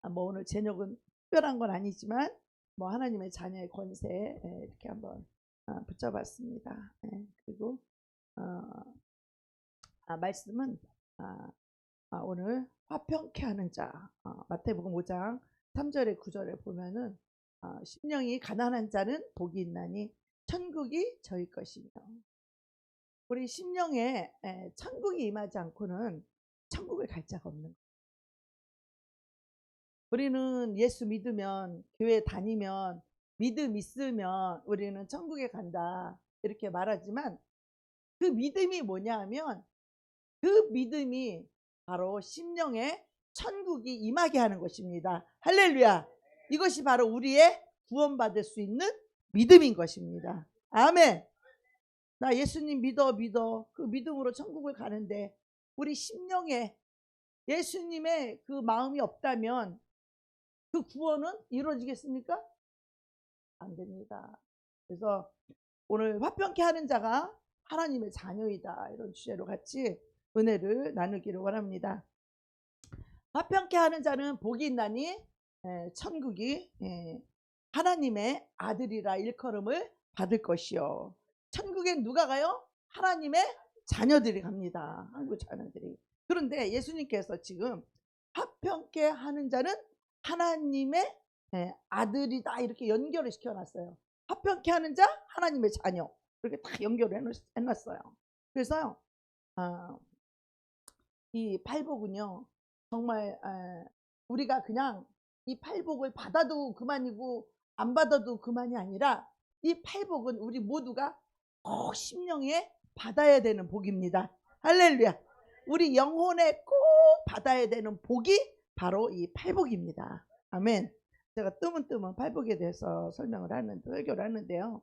뭐 오늘 제목은 특별한 건 아니지만 뭐 하나님의 자녀의 권세 이렇게 한번 붙여봤습니다. 그리고 말씀은 오늘 화평케 하는 자, 마태복음 5장 3절에 9절에 보면은 심령이 가난한 자는 복이 있나니 천국이 저희 것이며, 우리 심령에 천국이 임하지 않고는 천국을 갈 자가 없는 거예요. 우리는 예수 믿으면, 교회 다니면, 믿음 있으면 우리는 천국에 간다 이렇게 말하지만, 그 믿음이 뭐냐 하면 그 믿음이 바로 심령에 천국이 임하게 하는 것입니다. 할렐루야. 이것이 바로 우리의 구원받을 수 있는 믿음인 것입니다. 아멘. 나 예수님 믿어. 그 믿음으로 천국을 가는데 우리 심령에 예수님의 그 마음이 없다면 그 구원은 이루어지겠습니까? 안 됩니다. 그래서 오늘 화평케 하는 자가 하나님의 자녀이다, 이런 주제로 같이 은혜를 나누기를 원합니다. 화평케 하는 자는 복이 있나니 천국이 하나님의 아들이라 일컬음을 받을 것이요. 천국에 누가 가요? 하나님의 자녀들이 갑니다. 한국 자녀들이. 그런데 예수님께서 지금 화평케 하는 자는 하나님의 아들이다 이렇게 연결을 시켜놨어요. 화평케 하는 자, 하나님의 자녀, 이렇게 딱 연결을 해놨어요. 그래서 이 팔복은요, 정말 우리가 그냥 이 팔복을 받아도 그만이고 안 받아도 그만이 아니라, 이 팔복은 우리 모두가 꼭 심령에 받아야 되는 복입니다. 할렐루야. 우리 영혼에 꼭 받아야 되는 복이 바로 이 팔복입니다. 아멘. 제가 뜨문뜨문 팔복에 대해서 설교를 하는데요.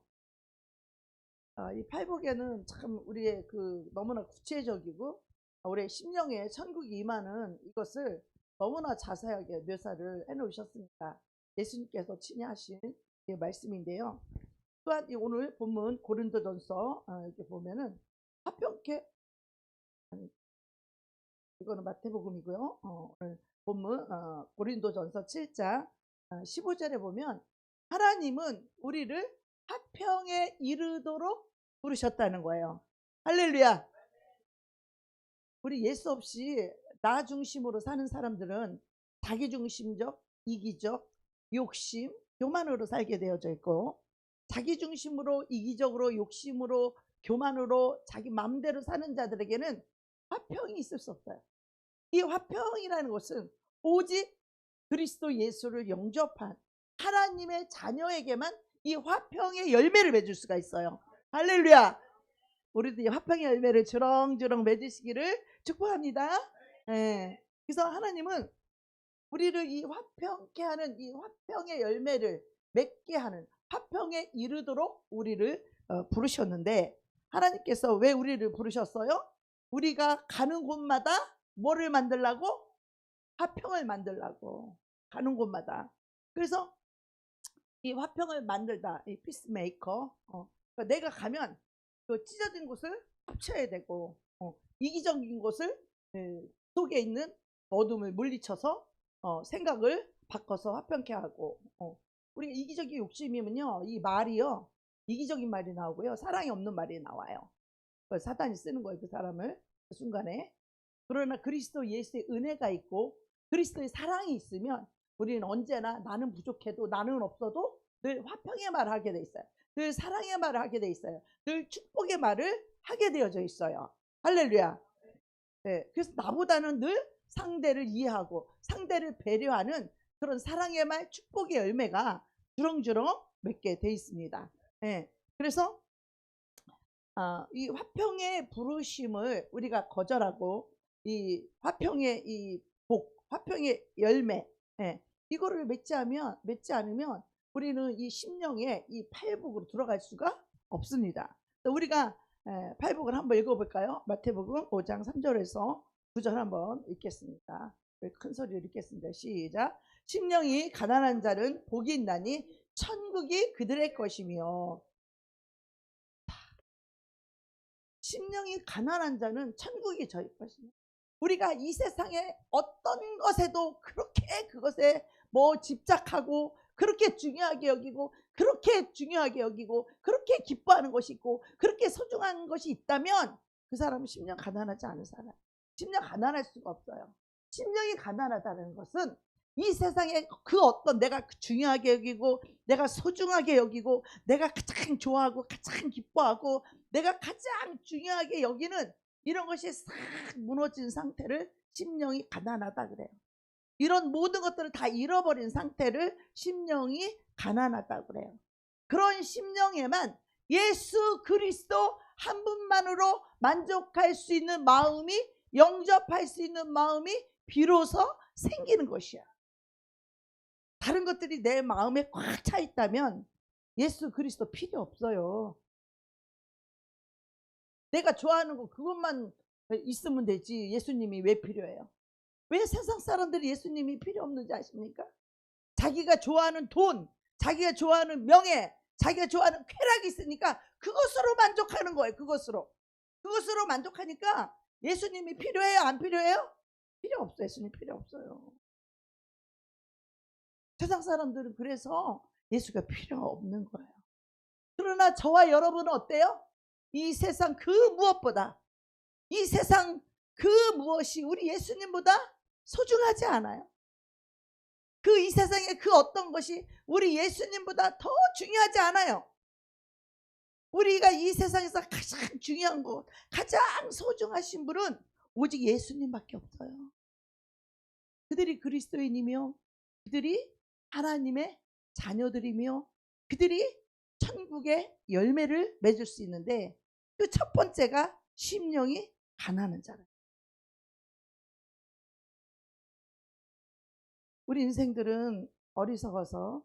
이 팔복에는 참 우리의 너무나 구체적이고 우리의 심령에 천국이 임하는 이것을 너무나 자세하게 묘사를 해놓으셨습니다. 예수님께서 친히 하신 말씀인데요. 또한 오늘 본문 고린도전서 이렇게 보면은 화평케, 이거는 마태복음이고요. 오늘 본문 고린도전서 7장 15절에 보면 하나님은 우리를 화평에 이르도록 부르셨다는 거예요. 할렐루야. 우리 예수 없이 나 중심으로 사는 사람들은 자기중심적, 이기적, 욕심, 교만으로 살게 되어져 있고, 자기중심으로, 이기적으로, 욕심으로, 교만으로 자기 마음대로 사는 자들에게는 화평이 있을 수 없어요. 이 화평이라는 것은 오직 그리스도 예수를 영접한 하나님의 자녀에게만 이 화평의 열매를 맺을 수가 있어요. 할렐루야. 우리도 이 화평의 열매를 주렁주렁 맺으시기를 축복합니다. 그래서 하나님은 우리를 이 화평케 하는 이 화평의 열매를 맺게 하는, 화평에 이르도록 우리를 부르셨는데, 하나님께서 왜 우리를 부르셨어요? 우리가 가는 곳마다 뭐를 만들라고? 화평을 만들라고. 가는 곳마다. 그래서 이 화평을 만들다, 이 피스메이커. 그러니까 내가 가면 그 찢어진 곳을 합쳐야 되고, 이기적인 곳을 속에 있는 어둠을 물리쳐서 생각을 바꿔서 화평케 하고, 우리가 이기적인 욕심이면요, 이 말이요, 이기적인 말이 나오고요, 사랑이 없는 말이 나와요. 사탄이 쓰는 거예요, 그 사람을 그 순간에. 그러나 그리스도 예수의 은혜가 있고 그리스도의 사랑이 있으면 우리는 언제나 나는 부족해도, 나는 없어도 늘 화평의 말을 하게 돼 있어요. 늘 사랑의 말을 하게 돼 있어요. 늘 축복의 말을 하게 되어져 있어요. 할렐루야. 그래서 나보다는 늘 상대를 이해하고 상대를 배려하는 그런 사랑의 말, 축복의 열매가 주렁주렁 맺게 돼 있습니다. 그래서 이 화평의 부르심을 우리가 거절하고 이 화평의 이 복, 화평의 열매, 이거를 맺지 않으면 우리는 이 심령에 이 팔복으로 들어갈 수가 없습니다. 우리가 팔복을 한번 읽어볼까요? 마태복음 5장 3절에서 9절 한번 읽겠습니다. 큰 소리로 읽겠습니다. 시작. 심령이 가난한 자는 복이 있나니 천국이 그들의 것이며. 심령이 가난한 자는 천국이 저희 것입니다. 우리가 이 세상의 어떤 것에도 그렇게 그것에 뭐 집착하고 그렇게 중요하게 여기고 그렇게 중요하게 여기고 그렇게 기뻐하는 것이 있고 그렇게 소중한 것이 있다면 그 사람은 심령 가난하지 않은 사람. 심령 가난할 수가 없어요. 심령이 가난하다는 것은 이 세상에 그 어떤 내가 중요하게 여기고 내가 소중하게 여기고 내가 가장 좋아하고 가장 기뻐하고 내가 가장 중요하게 여기는 이런 것이 싹 무너진 상태를 심령이 가난하다 그래요. 이런 모든 것들을 다 잃어버린 상태를 심령이 가난하다 그래요. 그런 심령에만 예수 그리스도 한 분만으로 만족할 수 있는 마음이, 영접할 수 있는 마음이 비로소 생기는 것이야. 다른 것들이 내 마음에 꽉 차 있다면 예수 그리스도 필요 없어요. 내가 좋아하는 거 그것만 있으면 되지 예수님이 왜 필요해요? 왜 세상 사람들이 예수님이 필요 없는지 아십니까? 자기가 좋아하는 돈, 자기가 좋아하는 명예, 자기가 좋아하는 쾌락이 있으니까 그것으로 만족하는 거예요. 그것으로 만족하니까 예수님이 필요해요? 안 필요해요? 필요 없어요. 예수님 필요 없어요. 세상 사람들은 그래서 예수가 필요 없는 거예요. 그러나 저와 여러분은 어때요? 이 세상 그 무엇보다, 이 세상 그 무엇이 우리 예수님보다 소중하지 않아요. 이 세상의 그 어떤 것이 우리 예수님보다 더 중요하지 않아요. 우리가 이 세상에서 가장 중요한 것, 가장 소중하신 분은 오직 예수님밖에 없어요. 그들이 그리스도인이며 그들이 하나님의 자녀들이며 그들이 천국의 열매를 맺을 수 있는데 그 첫 번째가 심령이 가난한 자라. 우리 인생들은 어리석어서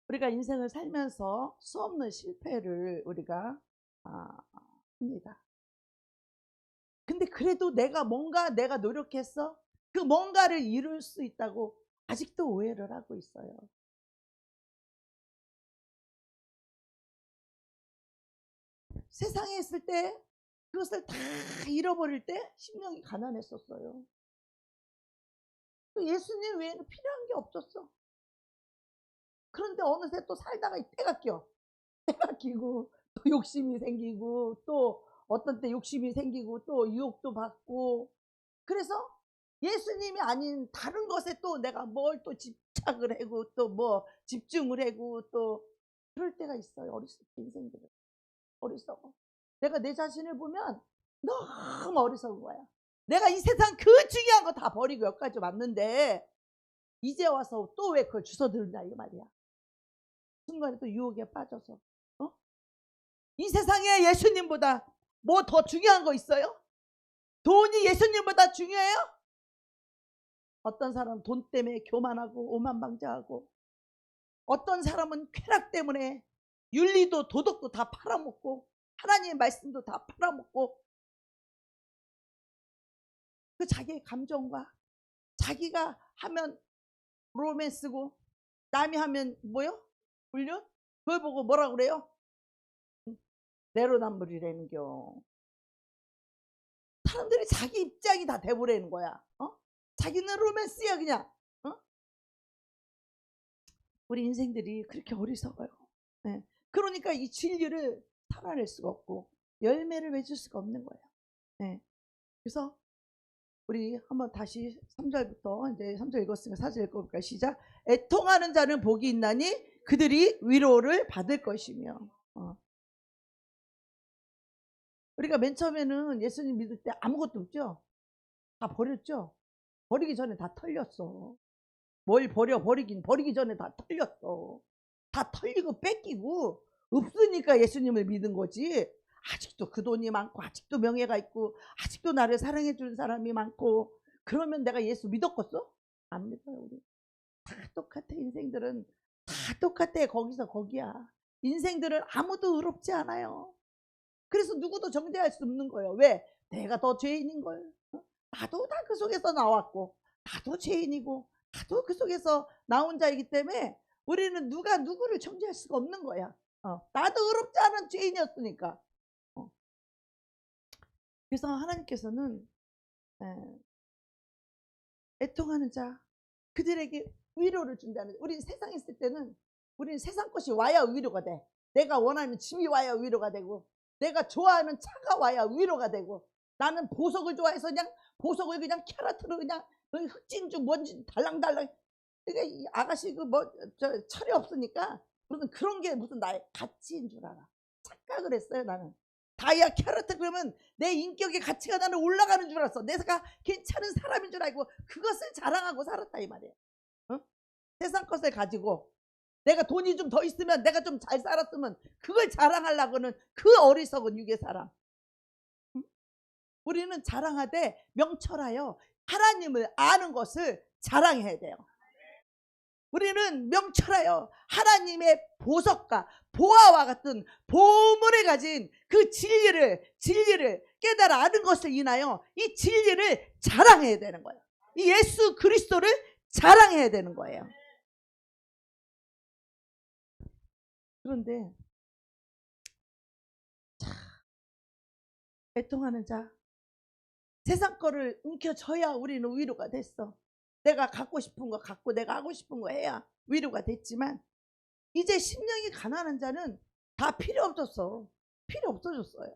우리가 인생을 살면서 수없는 실패를 우리가 합니다. 근데 그래도 내가 노력했어? 그 뭔가를 이룰 수 있다고 아직도 오해를 하고 있어요. 세상에 있을 때 그것을 다 잃어버릴 때 심령이 가난했었어요. 예수님 외에는 필요한 게 없었어. 그런데 어느새 또 살다가 때가 껴. 때가 끼고 또 욕심이 생기고 또 어떤 때 욕심이 생기고 또 유혹도 받고 그래서 예수님이 아닌 다른 것에 또 내가 뭘 또 집착을 하고 또 뭐 집중을 하고 또 그럴 때가 있어요. 어리석은 인생들은. 어리석어. 내가 내 자신을 보면 너무 어리석은 거야. 내가 이 세상 그 중요한 거 다 버리고 여기까지 왔는데 이제 와서 또 왜 그걸 주워들냐 이 말이야. 순간에 또 유혹에 빠져서 이 세상에 예수님보다 뭐 더 중요한 거 있어요? 돈이 예수님보다 중요해요? 어떤 사람은 돈 때문에 교만하고 오만방자하고 어떤 사람은 쾌락 때문에 윤리도 도덕도 다 팔아먹고 하나님의 말씀도 다 팔아먹고 그 자기의 감정과 자기가 하면 로맨스고 남이 하면 뭐요? 불륜? 그걸 보고 뭐라 그래요? 내로남불이라는겨. 사람들이 자기 입장이 다 돼버리는 거야. 자기는 로맨스야 그냥. 우리 인생들이 그렇게 어리석어요. 네. 그러니까 이 진리를 살아낼 수가 없고 열매를 맺을 수가 없는 거예요. 네. 그래서 우리 한번 다시 3절부터 이제 3절 읽었으니까 4절 읽어볼까요? 시작. 애통하는 자는 복이 있나니 그들이 위로를 받을 것이며. 우리가 맨 처음에는 예수님 믿을 때 아무것도 없죠. 다 버렸죠. 버리기 전에 다 털렸어. 뭘 버리기 전에 다 털렸어. 다 털리고 뺏기고 없으니까 예수님을 믿은 거지. 아직도 그 돈이 많고 아직도 명예가 있고 아직도 나를 사랑해 주는 사람이 많고 그러면 내가 예수 믿었겠어? 안 믿어요. 우리 다 똑같아. 인생들은 다 똑같아. 거기서 거기야. 인생들은 아무도 의롭지 않아요. 그래서 누구도 정죄할 수 없는 거예요. 왜? 내가 더 죄인인걸. 나도 다 그 속에서 나왔고 나도 죄인이고 나도 그 속에서 나온 자이기 때문에 우리는 누가 누구를 정죄할 수가 없는 거야. 나도 의롭지 않은 죄인이었으니까. 그래서 하나님께서는 애통하는 자 그들에게 위로를 준다는. 우리 세상에 있을 때는 우리는 세상 것이 와야 위로가 돼. 내가 원하는 집이 와야 위로가 되고, 내가 좋아하는 차가 와야 위로가 되고, 나는 보석을 좋아해서 그냥 보석을 그냥 캐럿으로 그냥 흑진주 뭔지 달랑달랑. 그러니까 이 아가씨 그 뭐 철이 없으니까 무슨 그런 게 무슨 나의 가치인 줄 알아. 착각을 했어요 나는. 다이아 캐럿 그러면 내 인격의 가치가 나는 올라가는 줄 알았어. 내가 괜찮은 사람인 줄 알고 그것을 자랑하고 살았다 이 말이에요. 어? 세상 것을 가지고 내가 돈이 좀 더 있으면, 내가 좀 잘 살았으면 그걸 자랑하려고는 그 어리석은 육의 사람. 우리는 자랑하되 명철하여 하나님을 아는 것을 자랑해야 돼요. 우리는 명철하여 하나님의 보석과 보화와 같은 보물을 가진 그 진리를 깨달아 아는 것을 인하여 이 진리를 자랑해야 되는 거예요. 이 예수 그리스도를 자랑해야 되는 거예요. 그런데 애통하는 자, 세상 거를 움켜줘야 우리는 위로가 됐어. 내가 갖고 싶은 거 갖고 내가 하고 싶은 거 해야 위로가 됐지만, 이제 심령이 가난한 자는 다 필요 없었어. 필요 없어졌어요.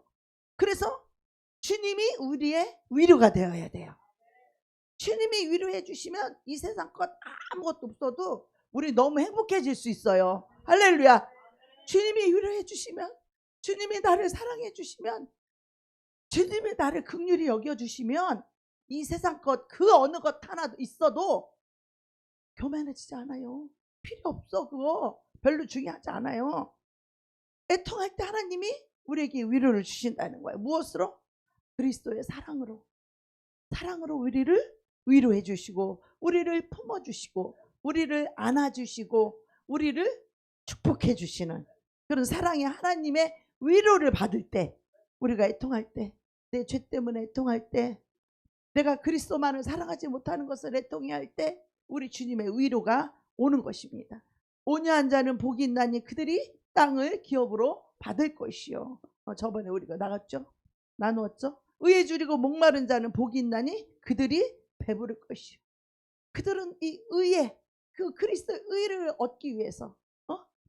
그래서 주님이 우리의 위로가 되어야 돼요. 주님이 위로해 주시면 이 세상 것 아무것도 없어도 우리 너무 행복해질 수 있어요. 할렐루야. 주님이 위로해 주시면, 주님이 나를 사랑해 주시면, 주님이 나를 긍휼히 여겨주시면 이 세상 것 그 어느 것 하나 있어도 교만해지지 않아요. 필요 없어. 그거 별로 중요하지 않아요. 애통할 때 하나님이 우리에게 위로를 주신다는 거예요. 무엇으로? 그리스도의 사랑으로. 사랑으로 우리를 위로해 주시고, 우리를 품어주시고, 우리를 안아주시고, 우리를 축복해 주시는 그런 사랑의 하나님의 위로를 받을 때, 우리가 애통할 때, 내 죄 때문에 애통할 때, 내가 그리스도만을 사랑하지 못하는 것을 애통해 할 때 우리 주님의 위로가 오는 것입니다. 온유한 자는 복이 있나니 그들이 땅을 기업으로 받을 것이요. 저번에 우리가 나누었죠. 의에 줄이고 목마른 자는 복이 있나니 그들이 배부를 것이요. 그들은 이 의에, 그 그리스도의 의를 얻기 위해서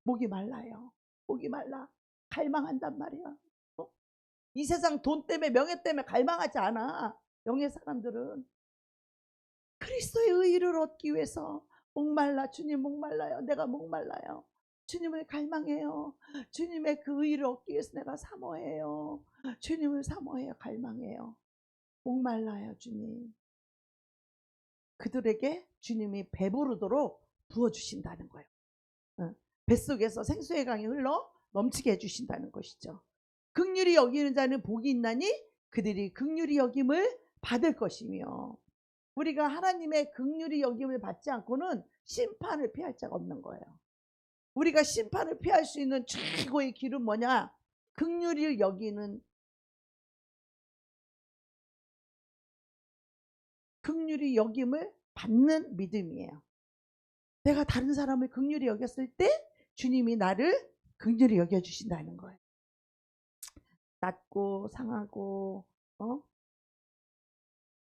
목이 말라요. 목이 말라 갈망한단 말이야. 이 세상 돈 때문에 명예 때문에 갈망하지 않아. 영의 사람들은 그리스도의 의를 얻기 위해서 목말라. 주님 목말라요. 내가 목말라요. 주님을 갈망해요. 주님의 그 의를 얻기 위해서 내가 사모해요. 주님을 사모해요. 갈망해요. 목말라요. 주님. 그들에게 주님이 배부르도록 부어주신다는 거예요. 뱃속에서 생수의 강이 흘러 넘치게 해주신다는 것이죠. 긍휼히 여기는 자는 복이 있나니 그들이 긍휼히 여김을 받을 것이며, 우리가 하나님의 긍휼히 여김을 받지 않고는 심판을 피할 자가 없는 거예요. 우리가 심판을 피할 수 있는 최고의 길은 뭐냐? 긍휼히 여기는, 긍휼히 여김을 받는 믿음이에요. 내가 다른 사람을 긍휼히 여겼을 때 주님이 나를 긍휼히 여겨주신다는 거예요. 낮고 상하고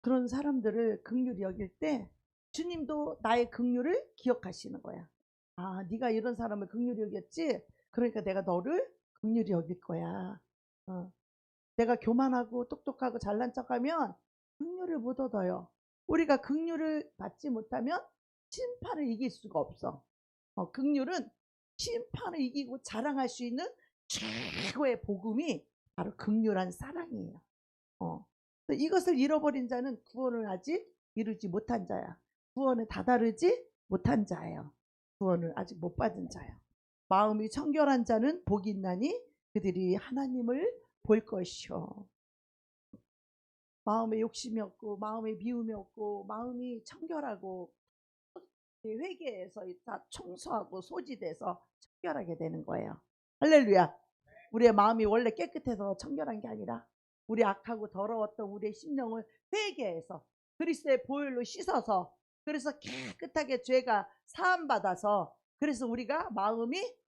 그런 사람들을 긍휼히 여길 때 주님도 나의 긍휼을 기억하시는 거야. 아, 네가 이런 사람을 긍휼히 여겼지? 그러니까 내가 너를 긍휼히 여길 거야. 내가 교만하고 똑똑하고 잘난 척하면 긍휼을 못 얻어요. 우리가 긍휼을 받지 못하면 심판을 이길 수가 없어. 긍휼은 심판을 이기고 자랑할 수 있는 최고의 복음이 바로 긍휼한 사랑이에요. 이것을 잃어버린 자는 구원을 아직 이루지 못한 자야. 구원에 다다르지 못한 자예요. 구원을 아직 못 받은 자야. 마음이 청결한 자는 복이 있나니 그들이 하나님을 볼 것이요. 마음에 욕심이 없고 마음에 미움이 없고 마음이 청결하고 회개해서 다 청소하고 소지돼서 청결하게 되는 거예요. 할렐루야. 우리의 마음이 원래 깨끗해서 청결한 게 아니라 우리 악하고 더러웠던 우리의 심령을 회개해서 그리스도의 보혈로 씻어서, 그래서 깨끗하게 죄가 사함받아서, 그래서 우리가 마음이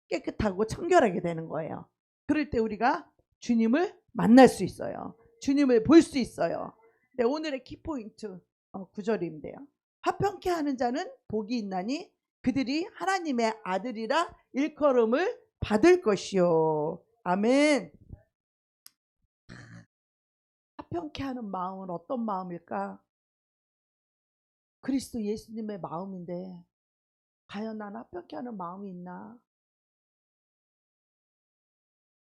깨끗하고 청결하게 되는 거예요. 그럴 때 우리가 주님을 만날 수 있어요. 주님을 볼 수 있어요. 네, 오늘의 키포인트 9절인데요. 화평케 하는 자는 복이 있나니 그들이 하나님의 아들이라 일컬음을 받을 것이요. 아멘. 화평케 하는 마음은 어떤 마음일까? 그리스도 예수님의 마음인데 과연 난 화평케 하는 마음이 있나?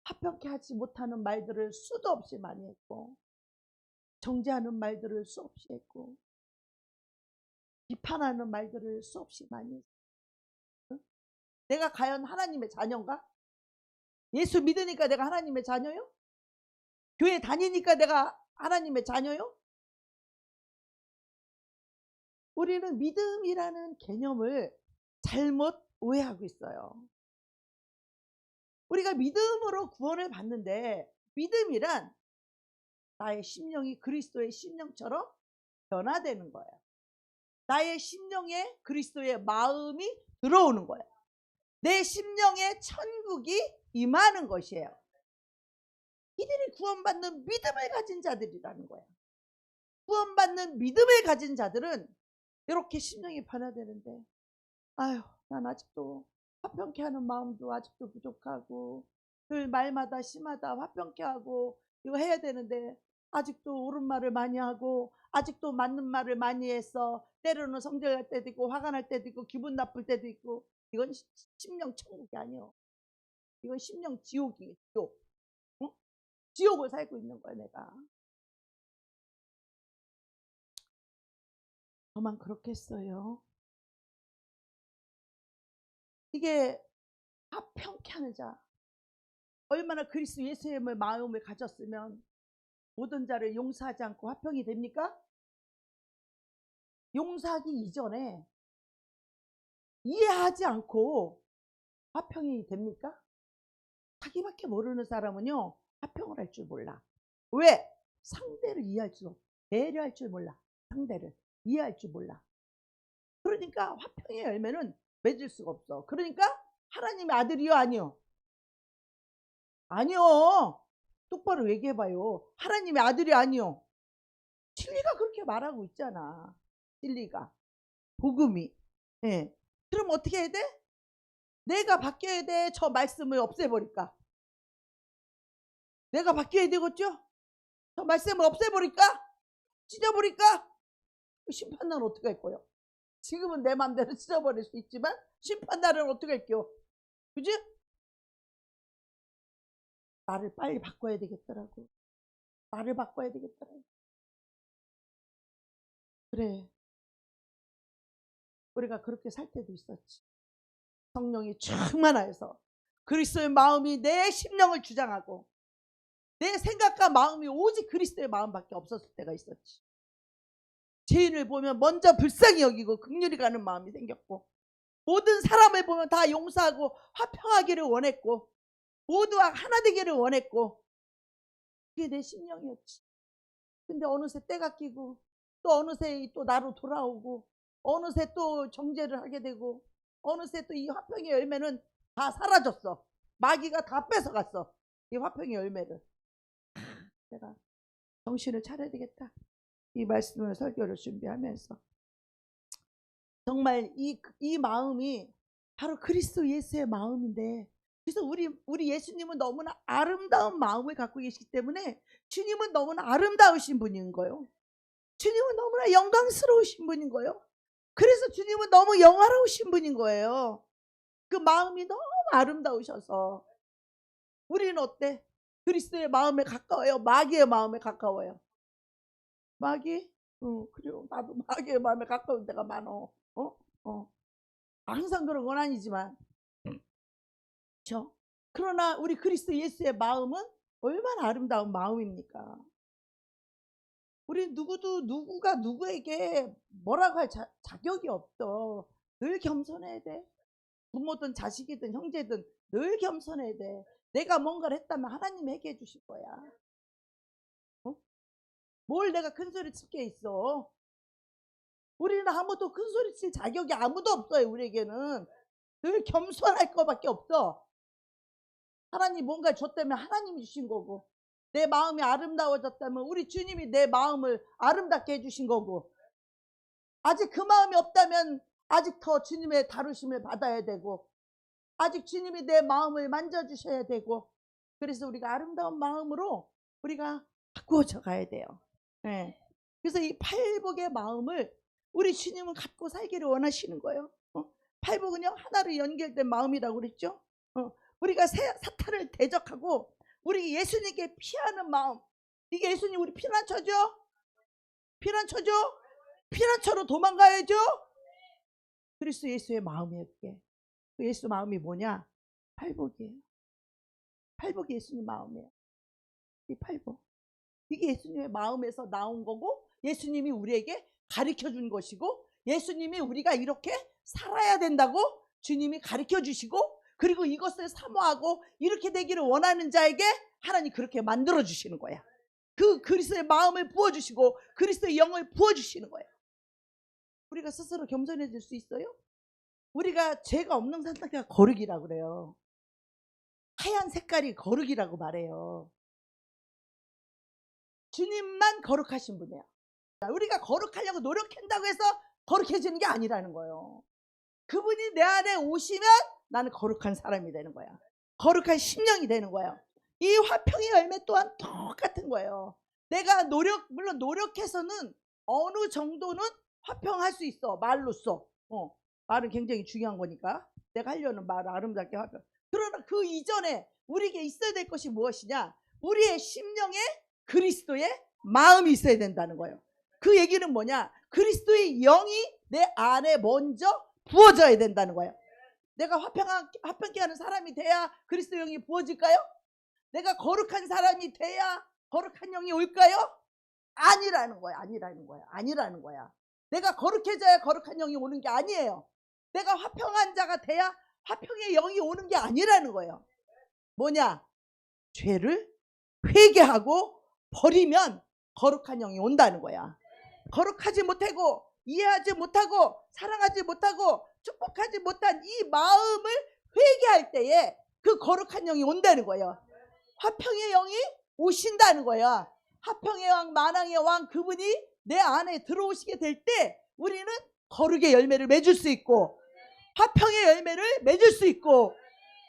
화평케 하지 못하는 말들을 수도 없이 많이 했고, 정죄하는 말들을 수없이 했고, 비판하는 말들을 수없이 많이 했고, 응? 내가 과연 하나님의 자녀인가? 예수 믿으니까 내가 하나님의 자녀요? 교회 다니니까 내가 하나님의 자녀요? 우리는 믿음이라는 개념을 잘못 오해하고 있어요. 우리가 믿음으로 구원을 받는데, 믿음이란 나의 심령이 그리스도의 심령처럼 변화되는 거예요. 나의 심령에 그리스도의 마음이 들어오는 거예요. 내 심령에 천국이 임하는 것이에요. 이들이 구원받는 믿음을 가진 자들이라는 거예요. 구원받는 믿음을 가진 자들은 이렇게 심령이 변화되는데, 아유, 난 아직도 화평케 하는 마음도 아직도 부족하고, 늘 말마다 심하다 화평케 하고 이거 해야 되는데 아직도 옳은 말을 많이 하고 아직도 맞는 말을 많이 해서 때로는 성질날 때도 있고 화가 날 때도 있고 기분 나쁠 때도 있고, 이건 심령 천국이 아니요. 이건 심령 지옥이에요. 지옥. 응? 지옥을 살고 있는 거야 내가. 저만 그렇겠어요? 이게 화평케 하는 자, 얼마나 그리스도 예수의 마음을 가졌으면 모든 자를 용서하지 않고 화평이 됩니까? 용서하기 이전에 이해하지 않고 화평이 됩니까? 자기밖에 모르는 사람은요 화평을 할 줄 몰라. 왜? 상대를 이해할 줄, 배려할 줄 몰라. 상대를 이해할 줄 몰라. 그러니까 화평의 열매는 맺을 수가 없어. 그러니까 하나님의 아들이요 아니요? 아니요. 똑바로 얘기해봐요. 하나님의 아들이 아니요. 진리가 그렇게 말하고 있잖아. 진리가, 복음이. 예. 그럼 어떻게 해야 돼? 내가 바뀌어야 돼? 저 말씀을 없애버릴까? 내가 바뀌어야 되겠죠? 저 말씀을 없애버릴까? 찢어버릴까? 심판날은 어떻게 할 거예요? 지금은 내 맘대로 찢어버릴 수 있지만 심판날은 어떻게 할게요? 그지? 나를 빨리 바꿔야 되겠더라고. 나를 바꿔야 되겠더라고. 그래, 우리가 그렇게 살 때도 있었지. 성령이 충만하여서 그리스도의 마음이 내 심령을 주장하고 내 생각과 마음이 오직 그리스도의 마음밖에 없었을 때가 있었지. 죄인을 보면 먼저 불쌍히 여기고 긍휼히 가는 마음이 생겼고, 모든 사람을 보면 다 용서하고 화평하기를 원했고 모두와 하나 되기를 원했고, 그게 내 심령이었지. 근데 어느새 때가 끼고 또 어느새 또 나로 돌아오고 어느새 또 정죄를 하게 되고 어느새 또 이 화평의 열매는 다 사라졌어. 마귀가 다 뺏어갔어. 이 화평의 열매를. 내가 정신을 차려야 되겠다. 이 말씀을 설교를 준비하면서 정말 이 마음이 바로 그리스도 예수의 마음인데, 그래서 우리 예수님은 너무나 아름다운 마음을 갖고 계시기 때문에 주님은 너무나 아름다우신 분인 거예요. 주님은 너무나 영광스러우신 분인 거예요. 그래서 주님은 너무 영화로우신 분인 거예요. 그 마음이 너무 아름다우셔서 우리는 어때? 그리스도의 마음에 가까워요? 마귀의 마음에 가까워요? 마귀? 그래요. 나도 마귀의 마음에 가까운 데가 많어. 항상 그런 건 아니지만. 그렇죠? 그러나 우리 그리스도 예수의 마음은 얼마나 아름다운 마음입니까? 우리 누구가 누구에게 뭐라고 할 자격이 없어. 늘 겸손해야 돼. 부모든 자식이든 형제든 늘 겸손해야 돼. 내가 뭔가를 했다면 하나님이 해결해 주실 거야. 뭘 내가 큰소리 칠 게 있어. 우리는 아무도 큰소리 칠 자격이 아무도 없어요. 우리에게는 늘 겸손할 거밖에 없어. 하나님 뭔가 줬다면 하나님이 주신 거고, 내 마음이 아름다워졌다면 우리 주님이 내 마음을 아름답게 해주신 거고, 아직 그 마음이 없다면 아직 더 주님의 다루심을 받아야 되고, 아직 주님이 내 마음을 만져주셔야 되고, 그래서 우리가 아름다운 마음으로 우리가 바꾸어져 가야 돼요. 예. 그래서 이 팔복의 마음을 우리 주님은 갖고 살기를 원하시는 거예요. 팔복은요, 하나로 연결된 마음이라고 그랬죠. 우리가 사탄을 대적하고 우리 예수님께 피하는 마음, 이게 예수님 우리 피난처죠? 피난처죠? 피난처로 도망가야죠? 그리스도 예수의 마음이에요. 그게. 그 예수 마음이 뭐냐? 팔복이에요. 팔복이 예수님 마음이에요. 이 팔복. 이게 예수님의 마음에서 나온 거고, 예수님이 우리에게 가르쳐 준 것이고, 예수님이 우리가 이렇게 살아야 된다고 주님이 가르쳐 주시고, 그리고 이것을 사모하고 이렇게 되기를 원하는 자에게 하나님 그렇게 만들어 주시는 거야. 그 그리스도의 마음을 부어주시고 그리스도의 영을 부어주시는 거예요. 우리가 스스로 겸손해질 수 있어요? 우리가 죄가 없는 상태가 거룩이라고 그래요. 하얀 색깔이 거룩이라고 말해요. 주님만 거룩하신 분이에요. 우리가 거룩하려고 노력한다고 해서 거룩해지는 게 아니라는 거예요. 그분이 내 안에 오시면 나는 거룩한 사람이 되는 거야. 거룩한 심령이 되는 거예요. 이 화평의 열매 또한 똑같은 거예요. 내가 물론 노력해서는 어느 정도는 화평할 수 있어. 말로써. 말은 굉장히 중요한 거니까. 내가 하려는 말을 아름답게 화평. 그러나 그 이전에 우리에게 있어야 될 것이 무엇이냐? 우리의 심령에 그리스도의 마음이 있어야 된다는 거예요. 그 얘기는 뭐냐? 그리스도의 영이 내 안에 먼저 부어져야 된다는 거예요. 내가 화평케 하는 사람이 돼야 그리스도 영이 부어질까요? 내가 거룩한 사람이 돼야 거룩한 영이 올까요? 아니라는 거야. 아니라는 거야. 아니라는 거야. 내가 거룩해져야 거룩한 영이 오는 게 아니에요. 내가 화평한 자가 돼야 화평의 영이 오는 게 아니라는 거예요. 뭐냐? 죄를 회개하고 버리면 거룩한 영이 온다는 거야. 거룩하지 못하고 이해하지 못하고 사랑하지 못하고 축복하지 못한 이 마음을 회개할 때에 그 거룩한 영이 온다는 거예요. 화평의 영이 오신다는 거야. 화평의 왕, 만왕의 왕, 그분이 내 안에 들어오시게 될 때 우리는 거룩의 열매를 맺을 수 있고, 화평의 열매를 맺을 수 있고,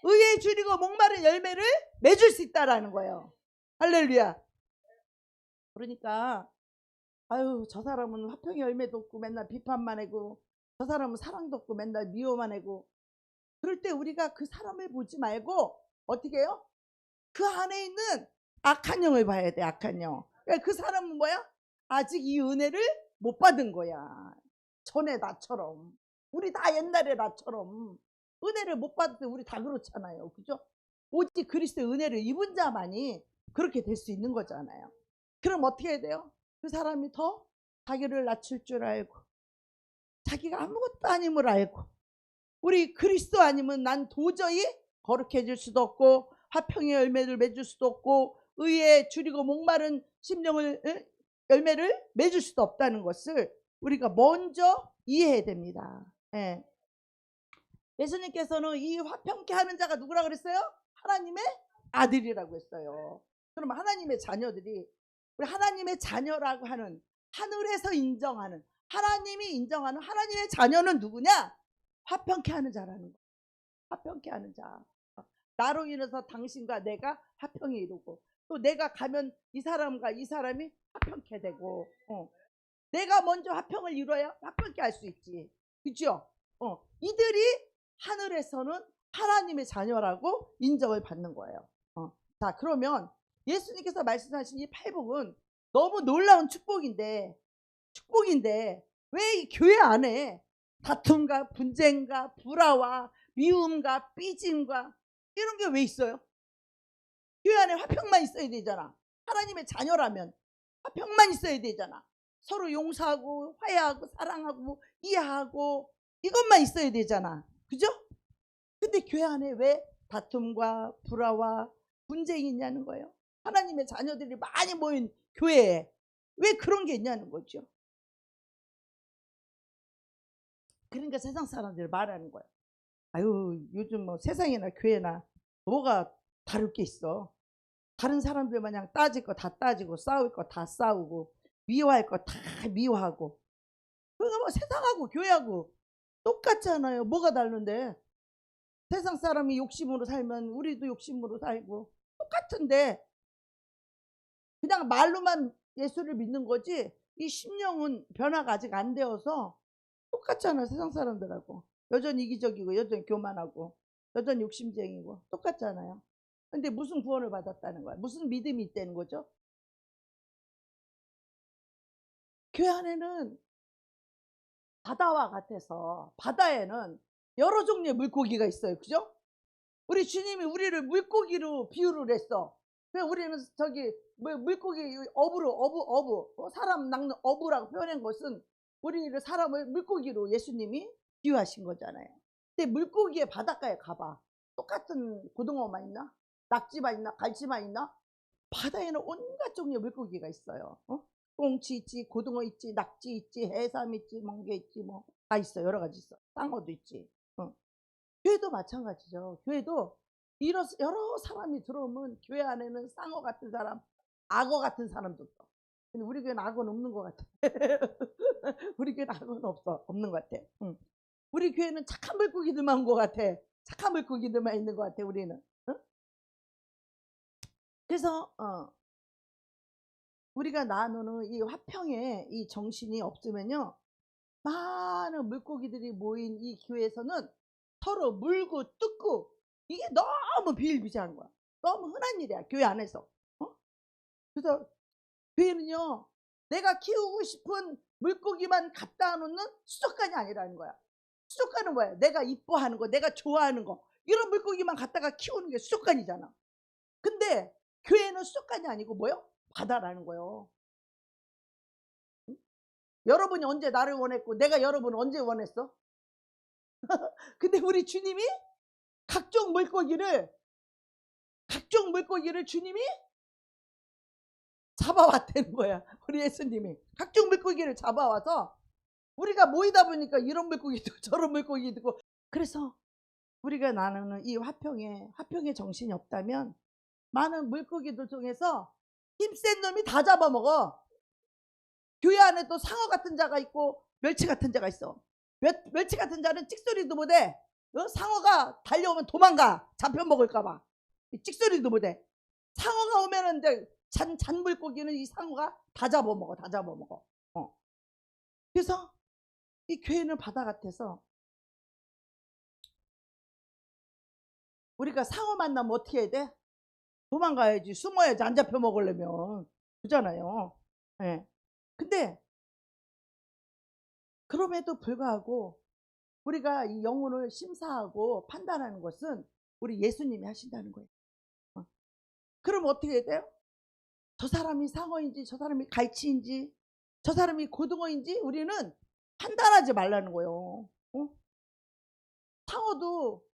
의에 줄이고 목마른 열매를 맺을 수 있다라는 거예요. 할렐루야. 그러니까 아유, 저 사람은 화평의 열매도 없고 맨날 비판만 하고, 저 사람은 사랑도 없고 맨날 미워만 하고, 그럴 때 우리가 그 사람을 보지 말고 어떻게 해요? 그 안에 있는 악한 영을 봐야 돼. 악한 영. 그러니까 그 사람은 뭐야? 아직 이 은혜를 못 받은 거야. 전에 나처럼, 우리 다 옛날에 나처럼 은혜를 못 받을 때 우리 다 그렇잖아요. 그죠? 오직 그리스도의 은혜를 입은 자만이 그렇게 될 수 있는 거잖아요. 그럼 어떻게 해야 돼요? 그 사람이 더 자기를 낮출 줄 알고, 자기가 아무것도 아님을 알고, 우리 그리스도 아니면 난 도저히 거룩해질 수도 없고 화평의 열매를 맺을 수도 없고 의에 줄이고 목마른 심령을 열매를 맺을 수도 없다는 것을 우리가 먼저 이해해야 됩니다. 예. 예수님께서는 이 화평케 하는 자가 누구라 그랬어요? 하나님의 아들이라고 했어요. 그럼 하나님의 자녀들이, 우리 하나님의 자녀라고 하는, 하늘에서 인정하는, 하나님이 인정하는 하나님의 자녀는 누구냐? 화평케 하는 자라는 거예요. 화평케 하는 자. 나로 인해서 당신과 내가 화평이 이루고, 또 내가 가면 이 사람과 이 사람이 화평케 되고, 내가 먼저 화평을 이루어야 화평케 할 수 있지. 그죠? 이들이 하늘에서는 하나님의 자녀라고 인정을 받는 거예요. 자, 그러면 예수님께서 말씀하신 이 팔복은 너무 놀라운 축복인데 왜 이 교회 안에 다툼과 분쟁과 불화와 미움과 삐짐과 이런 게 왜 있어요? 교회 안에 화평만 있어야 되잖아. 하나님의 자녀라면 화평만 있어야 되잖아. 서로 용서하고 화해하고 사랑하고 이해하고 이것만 있어야 되잖아. 그죠? 근데 교회 안에 왜 다툼과 불화와 분쟁이 있냐는 거예요. 하나님의 자녀들이 많이 모인 교회에 왜 그런 게 있냐는 거죠. 그러니까 세상 사람들이 말하는 거예요. 아유, 요즘 뭐 세상이나 교회나 뭐가 다를 게 있어. 다른 사람들 마냥 따질 거 다 따지고 싸울 거 다 싸우고 미워할 거 다 미워하고. 그거 뭐 세상하고 교회하고 똑같잖아요. 뭐가 다른데? 세상 사람이 욕심으로 살면 우리도 욕심으로 살고 똑같은데 그냥 말로만 예수를 믿는 거지 이 심령은 변화가 아직 안 되어서 똑같잖아요. 세상 사람들하고 여전히 이기적이고 여전히 교만하고 여전히 욕심쟁이고 똑같잖아요. 근데 무슨 구원을 받았다는 거야? 무슨 믿음이 있다는 거죠? 교회 안에는 바다와 같아서 바다에는 여러 종류의 물고기가 있어요. 그죠? 우리 주님이 우리를 물고기로 비유를 했어. 그래서 우리는 저기 물고기 어부 사람 낚는 어부라고 표현한 것은 우리를 사람을 물고기로 예수님이 비유하신 거잖아요. 근데 물고기의 바닷가에 가봐. 똑같은 고등어만 있나? 낙지만 있나? 갈치만 있나? 바다에는 온갖 종류의 물고기가 있어요. 꽁치 있지, 고등어 있지, 낙지 있지, 해삼 있지, 멍게 있지, 뭐 다 있어. 여러 가지 있어. 상어도 있지. 교회도 마찬가지죠. 교회도 여러 사람이 들어오면 교회 안에는 상어 같은 사람, 악어 같은 사람도 있어. 근데 우리 교회는 악어는 없는 것 같아. 우리 교회는 악어는 없는 것 같아. 우리 교회는 착한 물고기들만 온 것 같아. 착한 물고기들만 있는 것 같아. 우리는. 그래서 우리가 나누는 이 화평의 이 정신이 없으면요, 많은 물고기들이 모인 이 교회에서는 서로 물고 뜯고 이게 너무 비일비재한 거야. 너무 흔한 일이야. 교회 안에서. 그래서 교회는요, 내가 키우고 싶은 물고기만 갖다 놓는 수족관이 아니라는 거야. 수족관은 뭐야? 내가 이뻐하는 거, 내가 좋아하는 거, 이런 물고기만 갖다가 키우는 게 수족관이잖아. 근데 교회는 수족관이 아니고 뭐요? 바다라는 거예요. 여러분이 언제 나를 원했고 내가 여러분을 언제 원했어? 근데 우리 주님이 각종 물고기를 주님이 잡아왔다는 거야. 우리 예수님이 각종 물고기를 잡아와서 우리가 모이다 보니까 이런 물고기도 저런 물고기도 있고. 그래서 우리가 나누는 이 화평의 정신이 없다면 많은 물고기들 중에서 힘센 놈이 다 잡아먹어. 교회 안에 또 상어 같은 자가 있고 멸치 같은 자가 있어. 멸치 같은 자는 찍소리도 못해. 상어가 달려오면 도망가. 잡혀먹을까봐. 찍소리도 못해. 상어가 오면은 잔물고기는 이 상어가 다 잡아먹어. 그래서 이 교회는 바다 같아서 우리가 상어 만나면 어떻게 해야 돼? 도망가야지. 숨어야지. 안 잡혀먹으려면. 그잖아요. 네. 근데 그럼에도 불구하고 우리가 이 영혼을 심사하고 판단하는 것은 우리 예수님이 하신다는 거예요. 그럼 어떻게 해야 돼요? 저 사람이 상어인지 저 사람이 갈치인지 저 사람이 고등어인지 우리는 판단하지 말라는 거예요. 상어도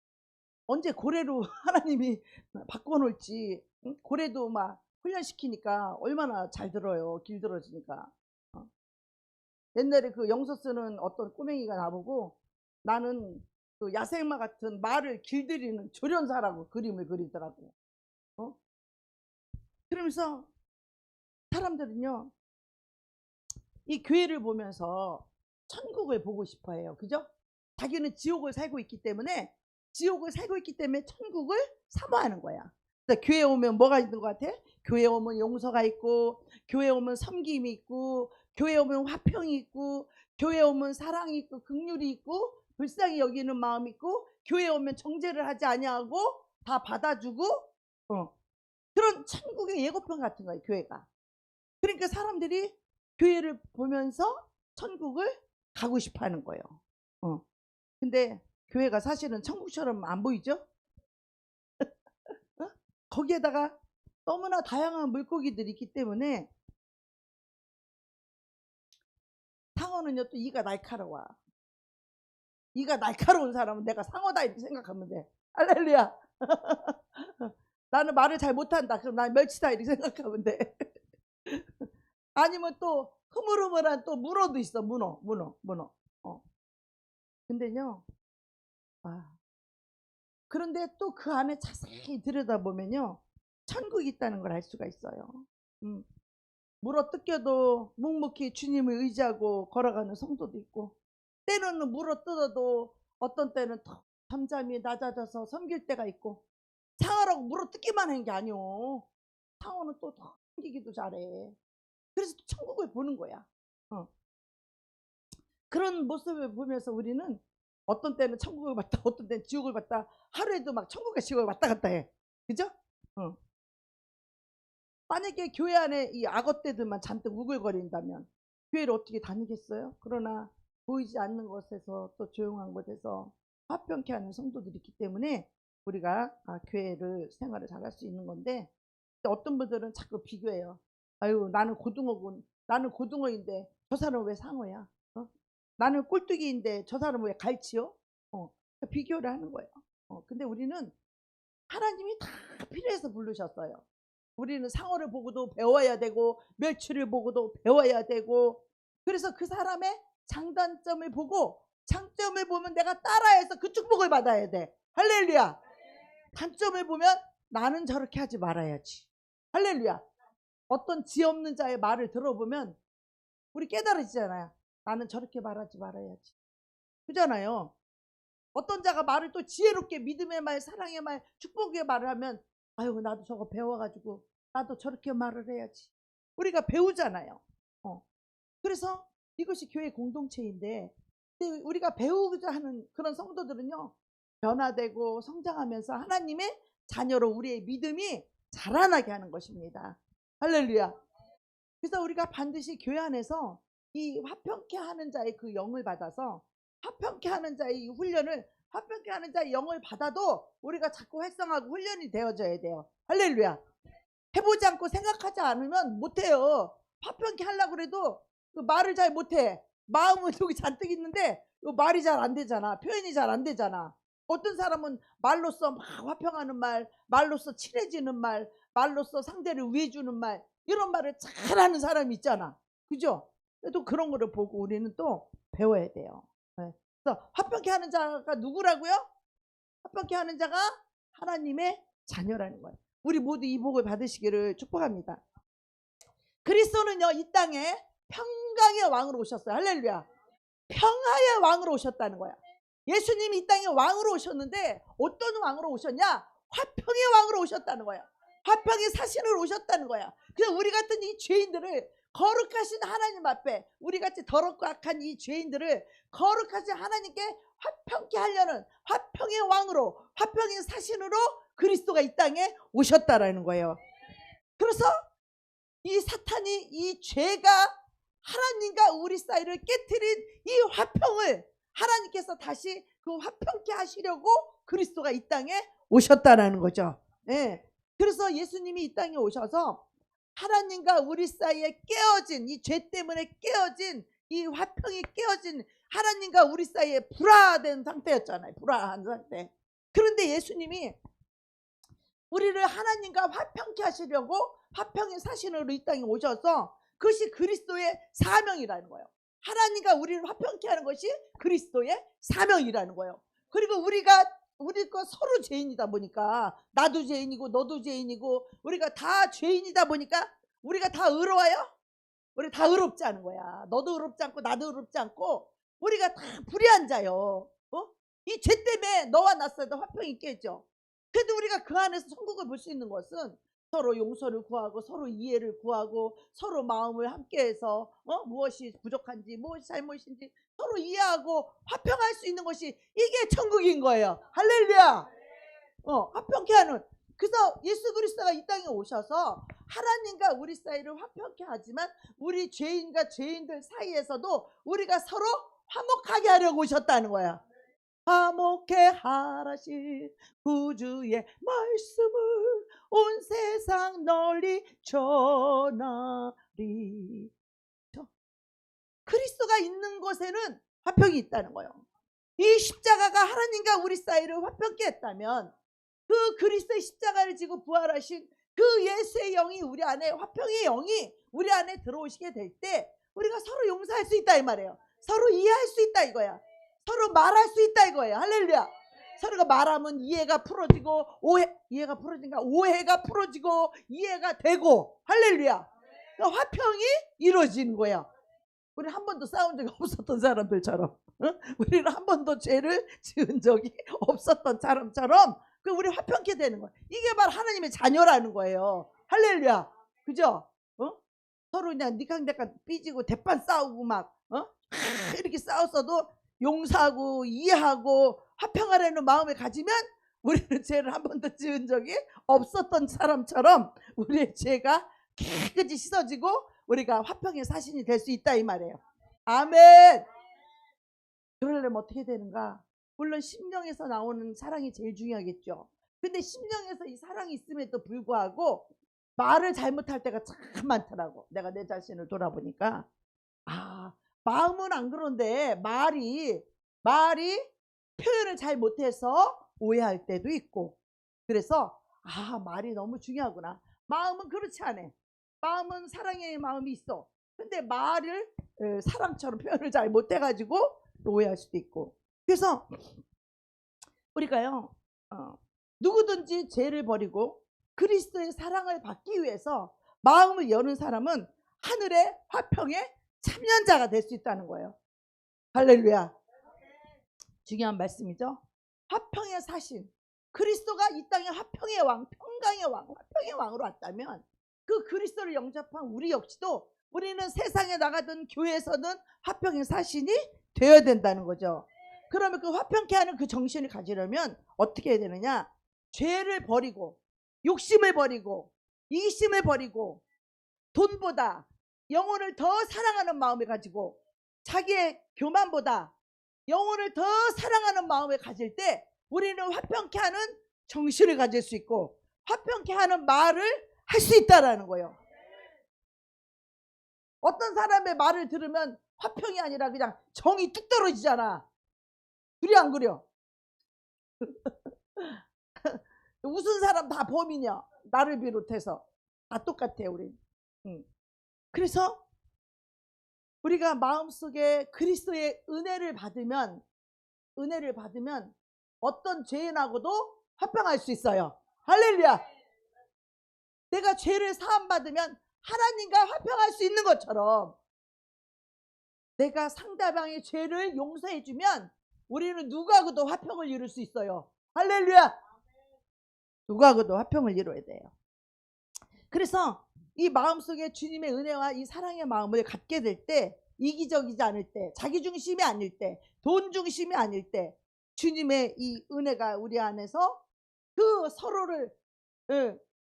언제 고래로 하나님이 바꿔놓을지. 고래도 막 훈련시키니까 얼마나 잘 들어요. 길들어지니까. 옛날에 그 영서 쓰는 어떤 꼬맹이가 나보고 나는 그 야생마 같은 말을 길들이는 조련사라고 그림을 그리더라고. 그러면서 사람들은요, 이 교회를 보면서 천국을 보고 싶어 해요. 그죠? 자기는 지옥을 살고 있기 때문에 천국을 사모하는 거야. 그러니까 교회 오면 뭐가 있는 것 같아? 교회 오면 용서가 있고, 교회 오면 섬김이 있고, 교회 오면 화평이 있고, 교회 오면 사랑이 있고, 긍휼이 있고, 불쌍히 여기는 마음이 있고, 교회 오면 정죄를 하지 아니하고 다 받아주고, 그런 천국의 예고편 같은 거예요. 교회가. 그러니까 사람들이 교회를 보면서 천국을 가고 싶어 하는 거예요. 근데 교회가 사실은 천국처럼 안 보이죠? 거기에다가 너무나 다양한 물고기들이 있기 때문에 상어는요 또 이가 날카로워. 이가 날카로운 사람은 내가 상어다 이렇게 생각하면 돼. 할렐루야. 나는 말을 잘 못한다. 그럼 난 멸치다 이렇게 생각하면 돼. 아니면 또 흐물흐물한 또 문어도 있어. 문어. 근데요. 그런데 또 그 안에 자세히 들여다보면요. 천국이 있다는 걸 알 수가 있어요. 물어 뜯겨도 묵묵히 주님을 의지하고 걸어가는 성도도 있고, 때로는 물어 뜯어도 어떤 때는 더 잠잠히 낮아져서 섬길 때가 있고, 상하라고 물어 뜯기만 하는 게 아니오. 상어는 또 더 섬기기도 잘해. 그래서 또 천국을 보는 거야. 그런 모습을 보면서 우리는 어떤 때는 천국을 봤다, 어떤 때는 지옥을 봤다, 하루에도 막 천국과 지옥을 왔다 갔다 해. 그죠? 만약에 교회 안에 이 악어떼들만 잔뜩 우글거린다면 교회를 어떻게 다니겠어요? 그러나 보이지 않는 곳에서 또 조용한 곳에서 화평케 하는 성도들이 있기 때문에 우리가 교회를 생활을 잘할 수 있는 건데, 어떤 분들은 자꾸 비교해요. 아유, 나는 고등어군, 나는 고등어인데 저 사람은 왜 상어야? 나는 꼴뚜기인데 저 사람은 왜 갈치요? 비교를 하는 거예요. 근데 우리는 하나님이 다 필요해서 부르셨어요. 우리는 상어를 보고도 배워야 되고, 멸치를 보고도 배워야 되고, 그래서 그 사람의 장단점을 보고 장점을 보면 내가 따라해서 그 축복을 받아야 돼. 할렐루야. 단점을 보면 나는 저렇게 하지 말아야지. 할렐루야. 어떤 지 없는 자의 말을 들어보면 우리 깨달아지잖아요. 나는 저렇게 말하지 말아야지. 그잖아요. 어떤 자가 말을 또 지혜롭게 믿음의 말, 사랑의 말, 축복의 말을 하면 아유, 나도 저거 배워가지고 나도 저렇게 말을 해야지. 우리가 배우잖아요. 그래서 이것이 교회 공동체인데, 우리가 배우고자 하는 그런 성도들은요, 변화되고 성장하면서 하나님의 자녀로 우리의 믿음이 자라나게 하는 것입니다. 할렐루야. 그래서 우리가 반드시 교회 안에서 이 화평케 하는 자의 그 영을 받아서, 화평케 하는 자의 이 훈련을, 화평케 하는 자의 영을 받아도 우리가 자꾸 활성하고 훈련이 되어져야 돼요. 할렐루야. 해보지 않고 생각하지 않으면 못해요. 화평케 하려고 해도 그 말을 잘 못해. 마음은 여기 잔뜩 있는데 말이 잘 안 되잖아. 표현이 잘 안 되잖아. 어떤 사람은 말로써 막 화평하는 말, 말로써 친해지는 말, 말로써 상대를 위해주는 말, 이런 말을 잘하는 사람이 있잖아. 그죠? 또 그런 거를 보고 우리는 또 배워야 돼요. 그래서 화평케 하는 자가 누구라고요? 화평케 하는 자가 하나님의 자녀라는 거예요. 우리 모두 이 복을 받으시기를 축복합니다. 그리스도는요, 이 땅에 평강의 왕으로 오셨어요. 할렐루야. 평화의 왕으로 오셨다는 거야. 예수님이 이 땅에 왕으로 오셨는데 어떤 왕으로 오셨냐? 화평의 왕으로 오셨다는 거야. 화평의 사신으로 오셨다는 거야. 그래서 우리 같은 이 죄인들을 거룩하신 하나님 앞에, 우리같이 더럽고 악한 이 죄인들을 거룩하신 하나님께 화평케 하려는 화평의 왕으로, 화평의 사신으로 그리스도가 이 땅에 오셨다라는 거예요. 그래서 이 사탄이, 이 죄가 하나님과 우리 사이를 깨트린 이 화평을 하나님께서 다시 그 화평케 하시려고 그리스도가 이 땅에 오셨다라는 거죠. 그래서 예수님이 이 땅에 오셔서 하나님과 우리 사이에 깨어진, 이 죄 때문에 깨어진 이 화평이 깨어진, 하나님과 우리 사이에 불화된 상태였잖아요. 불화한 상태. 그런데 예수님이 우리를 하나님과 화평케 하시려고 화평의 사신으로 이 땅에 오셔서, 그것이 그리스도의 사명이라는 거예요. 하나님과 우리를 화평케 하는 것이 그리스도의 사명이라는 거예요. 그리고 우리가 서로 죄인이다 보니까, 나도 죄인이고 너도 죄인이고 우리가 다 죄인이다 보니까 우리가 다 의로워요? 우리 다 의롭지 않은 거야. 너도 의롭지 않고 나도 의롭지 않고 우리가 다 불의한 자요. 이 죄 때문에 너와 나 사이도 화평이 깨져. 그래도 우리가 그 안에서 천국을 볼 수 있는 것은 서로 용서를 구하고 서로 이해를 구하고 서로 마음을 함께해서 무엇이 부족한지 무엇이 잘못인지 서로 이해하고 화평할 수 있는 것이, 이게 천국인 거예요. 할렐루야. 화평케 하는. 그래서 예수 그리스도가 이 땅에 오셔서 하나님과 우리 사이를 화평케 하지만 우리 죄인과 죄인들 사이에서도 우리가 서로 화목하게 하려고 오셨다는 거야. 화목케 하라신 구주의 말씀을 온 세상 널리 전하리. 그리스도가 있는 곳에는 화평이 있다는 거예요. 이 십자가가 하나님과 우리 사이를 화평케 했다면, 그 그리스도의 십자가를 지고 부활하신 그 예수의 영이 우리 안에, 화평의 영이 우리 안에 들어오시게 될 때 우리가 서로 용서할 수 있다 이 말이에요. 서로 이해할 수 있다 이거야. 서로 말할 수 있다 이거예요. 할렐루야. 서로가 말하면 이해가 풀어지고 이해가 풀어진가? 오해가 풀어지고 이해가 되고 할렐루야. 그러니까 화평이 이루어지는 거야. 우리 한 번도 싸운 적이 없었던 사람들처럼, 응? 우리는 한 번도 죄를 지은 적이 없었던 사람처럼 우리 화평케 되는 거야. 이게 바로 하나님의 자녀라는 거예요. 할렐루야. 그죠? 서로 그냥 니캉니캉 삐지고 대판 싸우고 막 이렇게 싸웠어도 용서하고 이해하고 화평하려는 마음을 가지면 우리는 죄를 한 번도 지은 적이 없었던 사람처럼 우리의 죄가 깨끗이 씻어지고 우리가 화평의 사신이 될 수 있다 이 말이에요. 아멘. 그러려면 어떻게 되는가? 물론 심령에서 나오는 사랑이 제일 중요하겠죠. 근데 심령에서 이 사랑이 있음에도 불구하고 말을 잘못할 때가 참 많더라고. 내가 내 자신을 돌아보니까 마음은 안 그런데 말이 표현을 잘 못해서 오해할 때도 있고, 그래서 말이 너무 중요하구나. 마음은 그렇지 않아. 마음은 사랑의 마음이 있어. 근데 말을 사랑처럼 표현을 잘 못해가지고 오해할 수도 있고. 그래서 우리가요 누구든지 죄를 버리고 그리스도의 사랑을 받기 위해서 마음을 여는 사람은 하늘의 화평의 참여자가 될 수 있다는 거예요. 할렐루야. 중요한 말씀이죠. 화평의 사신, 그리스도가 이 땅의 화평의 왕, 평강의 왕, 화평의 왕으로 왔다면 그 그리스도를 영접한 우리 역시도 우리는 세상에 나가든 교회에서는 화평의 사신이 되어야 된다는 거죠. 그러면 그 화평케 하는 그 정신을 가지려면 어떻게 해야 되느냐? 죄를 버리고 욕심을 버리고 이기심을 버리고 돈보다 영혼을 더 사랑하는 마음을 가지고 자기의 교만보다 영혼을 더 사랑하는 마음을 가질 때 우리는 화평케 하는 정신을 가질 수 있고 화평케 하는 말을 할 수 있다라는 거예요. 어떤 사람의 말을 들으면 화평이 아니라 그냥 정이 뚝 떨어지잖아. 그래 안 그려? 웃은 사람 다 범인이야. 나를 비롯해서 다 똑같아 우린. 그래서 우리가 마음속에 그리스도의 은혜를 받으면 어떤 죄인하고도 화평할 수 있어요. 할렐루야. 내가 죄를 사함받으면 하나님과 화평할 수 있는 것처럼 내가 상대방의 죄를 용서해주면 우리는 누구하고도 화평을 이룰 수 있어요. 할렐루야. 누구하고도 화평을 이루어야 돼요. 그래서 이 마음속에 주님의 은혜와 이 사랑의 마음을 갖게 될 때, 이기적이지 않을 때, 자기 중심이 아닐 때, 돈 중심이 아닐 때 주님의 이 은혜가 우리 안에서 그 서로를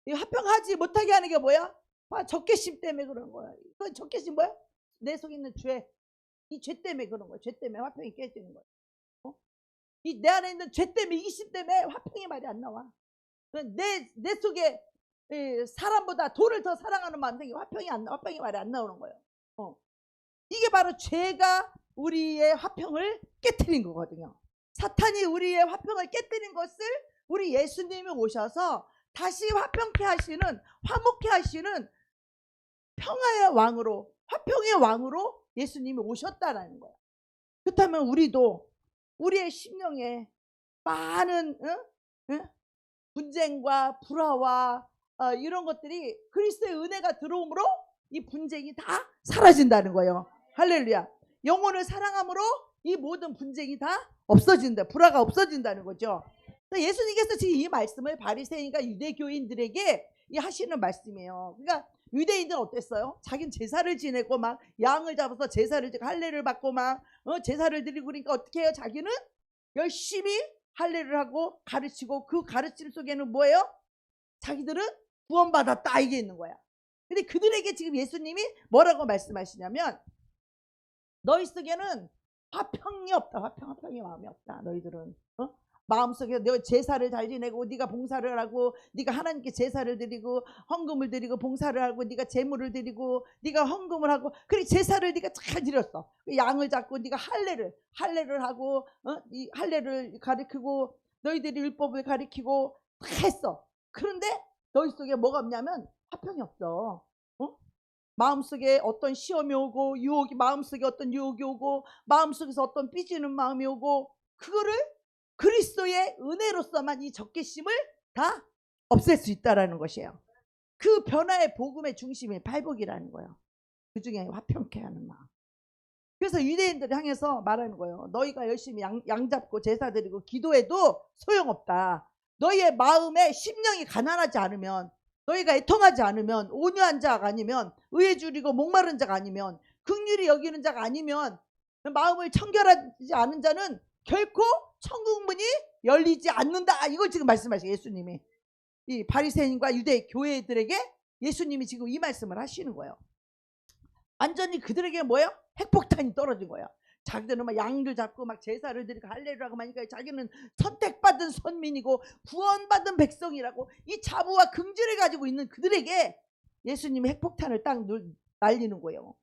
화평하지 못하게 하는 게 뭐야? 적개심 때문에 그런 거야. 그 적개심 뭐야? 내 속에 있는 죄. 이 죄 때문에 그런 거야. 죄 때문에 화평이 깨지는 거야. 이 내 안에 있는 죄 때문에, 이기심 때문에 화평이 말이 안 나와. 내 속에 사람보다 돈을 더 사랑하는 마음 생기면 화평이 말이 안 나오는 거예요. 이게 바로 죄가 우리의 화평을 깨뜨린 거거든요. 사탄이 우리의 화평을 깨뜨린 것을 우리 예수님이 오셔서 다시 화평케 하시는, 화목케 하시는 평화의 왕으로, 화평의 왕으로 예수님이 오셨다라는 거예요. 그렇다면 우리도 우리의 심령에 많은 분쟁과 불화와 이런 것들이 그리스도의 은혜가 들어옴으로 이 분쟁이 다 사라진다는 거예요. 할렐루야. 영혼을 사랑함으로 이 모든 분쟁이 다 없어진다. 불화가 없어진다는 거죠. 예수님께서 지금 이 말씀을 바리새인과 유대교인들에게 하시는 말씀이에요. 그러니까 유대인들은 어땠어요? 자기는 제사를 지내고 막 양을 잡아서 제사를 지고 할례를 받고 막 제사를 드리고, 그러니까 어떻게 해요? 자기는 열심히 할례를 하고 가르치고, 그 가르침 속에는 뭐예요? 자기들은 구원받았다 이게 있는 거야. 근데 그들에게 지금 예수님이 뭐라고 말씀하시냐면, 너희 속에는 화평이 없다. 화평의 마음이 없다. 너희들은 마음속에 너 제사를 잘 지내고 네가 봉사를 하고 네가 하나님께 제사를 드리고 헌금을 드리고 봉사를 하고 네가 제물을 드리고 네가 헌금을 하고, 그리고 제사를 네가 잘 드렸어. 양을 잡고 네가 할례를 하고 이 할례를 가리키고 너희들이 율법을 가리키고 다 했어. 그런데 너희 속에 뭐가 없냐면 화평이 없어. 마음속에 어떤 시험이 오고 마음속에 어떤 유혹이 오고 마음속에서 어떤 삐지는 마음이 오고, 그거를 그리스도의 은혜로서만 이 적개심을 다 없앨 수 있다라는 것이에요. 그 변화의 복음의 중심이 팔복이라는 거예요. 그 중에 화평케 하는 마음. 그래서 유대인들을 향해서 말하는 거예요. 너희가 열심히 양 잡고 제사 드리고 기도해도 소용없다. 너희의 마음에 심령이 가난하지 않으면, 너희가 애통하지 않으면, 온유한 자가 아니면, 의에 줄이고 목마른 자가 아니면, 긍휼히 여기는 자가 아니면, 마음을 청결하지 않은 자는 결코 천국 문이 열리지 않는다. 이걸 지금 말씀하시고 예수님이 이 바리새인과 유대 교회들에게 예수님이 지금 이 말씀을 하시는 거예요. 완전히 그들에게 뭐예요? 핵폭탄이 떨어진 거야. 자기들은 막 양들 잡고 막 제사를 드리고 할례를 하고 하니까 자기는 선택받은 선민이고 구원받은 백성이라고 이 자부와 긍지를 가지고 있는 그들에게 예수님이 핵폭탄을 딱 날리는 거예요.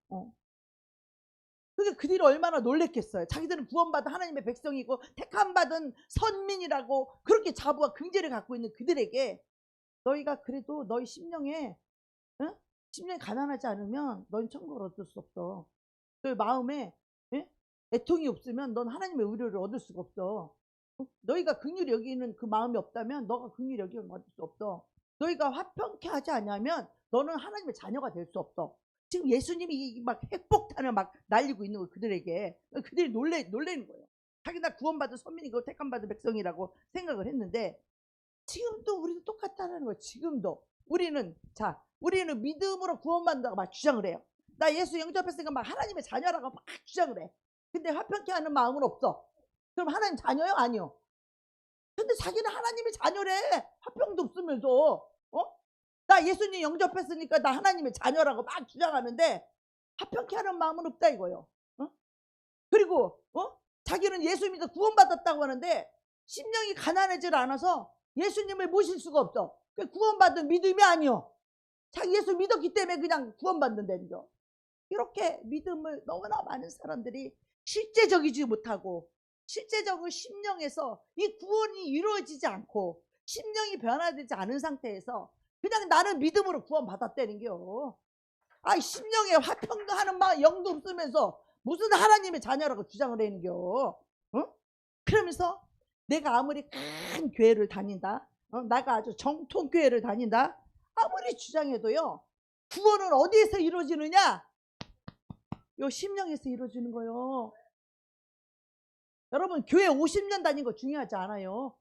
그게 그들이 얼마나 놀랬겠어요. 자기들은 구원받은 하나님의 백성이고 택함받은 선민이라고 그렇게 자부와 긍지를 갖고 있는 그들에게 너희가 그래도 너희 심령에 심령이 가난하지 않으면 넌 천국을 얻을 수 없어. 너희 마음에 애통이 없으면 넌 하나님의 의를 얻을 수가 없어. 너희가 긍휼히 여기는 그 마음이 없다면 너가 긍휼히 여기는 얻을 수 없어. 너희가 화평케 하지 않으면 너는 하나님의 자녀가 될 수 없어. 지금 예수님이 막 핵폭탄을 막 날리고 있는 거예요. 그들에게. 그들이 놀래는 거예요. 자기 나 구원받은 선민이고 택함받은 백성이라고 생각을 했는데 지금도 우리도 똑같다는 거예요. 지금도 우리는 믿음으로 구원받는다고 막 주장을 해요. 나 예수 영접했으니까 막 하나님의 자녀라고 막 주장을 해. 근데 화평케 하는 마음은 없어. 그럼 하나님 자녀요? 아니요. 근데 자기는 하나님의 자녀래. 화평도 없으면서 나 예수님 영접했으니까 나 하나님의 자녀라고 막 주장하는데 화평케 하는 마음은 없다 이거예요. 그리고 자기는 예수 믿어 구원받았다고 하는데 심령이 가난하지 않아서 예수님을 모실 수가 없어. 구원받은 믿음이 아니요. 자기 예수 믿었기 때문에 그냥 구원받는다는 거. 이렇게 믿음을 너무나 많은 사람들이 실제적이지 못하고 실제적으로 심령에서 이 구원이 이루어지지 않고 심령이 변화되지 않은 상태에서 그냥 나는 믿음으로 구원받았다는겨. 심령에 화평도 하는 영도 없으면서 무슨 하나님의 자녀라고 주장을 하는겨. 그러면서 내가 아무리 큰 교회를 다닌다, 내가 아주 정통교회를 다닌다 아무리 주장해도요, 구원은 어디에서 이루어지느냐? 요 심령에서 이루어지는 거요. 여러분 교회 50년 다닌 거 중요하지 않아요.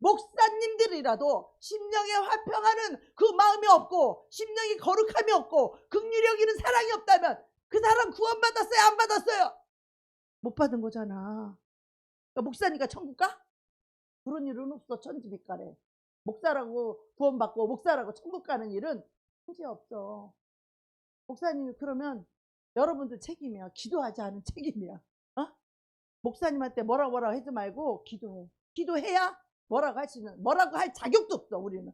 목사님들이라도 심령에 화평하는 그 마음이 없고 심령이 거룩함이 없고 긍휼히 여기는 사랑이 없다면 그 사람 구원받았어요? 안 받았어요? 못 받은 거잖아. 그러니까 목사니까 천국 가? 그런 일은 없어. 천지빛가래. 목사라고 구원받고 목사라고 천국 가는 일은 현재 없어. 목사님이 그러면 여러분들 책임이야. 기도하지 않은 책임이야. 목사님한테 뭐라고 하지 말고 기도해. 기도해야 뭐라고 할 자격도 없어. 우리는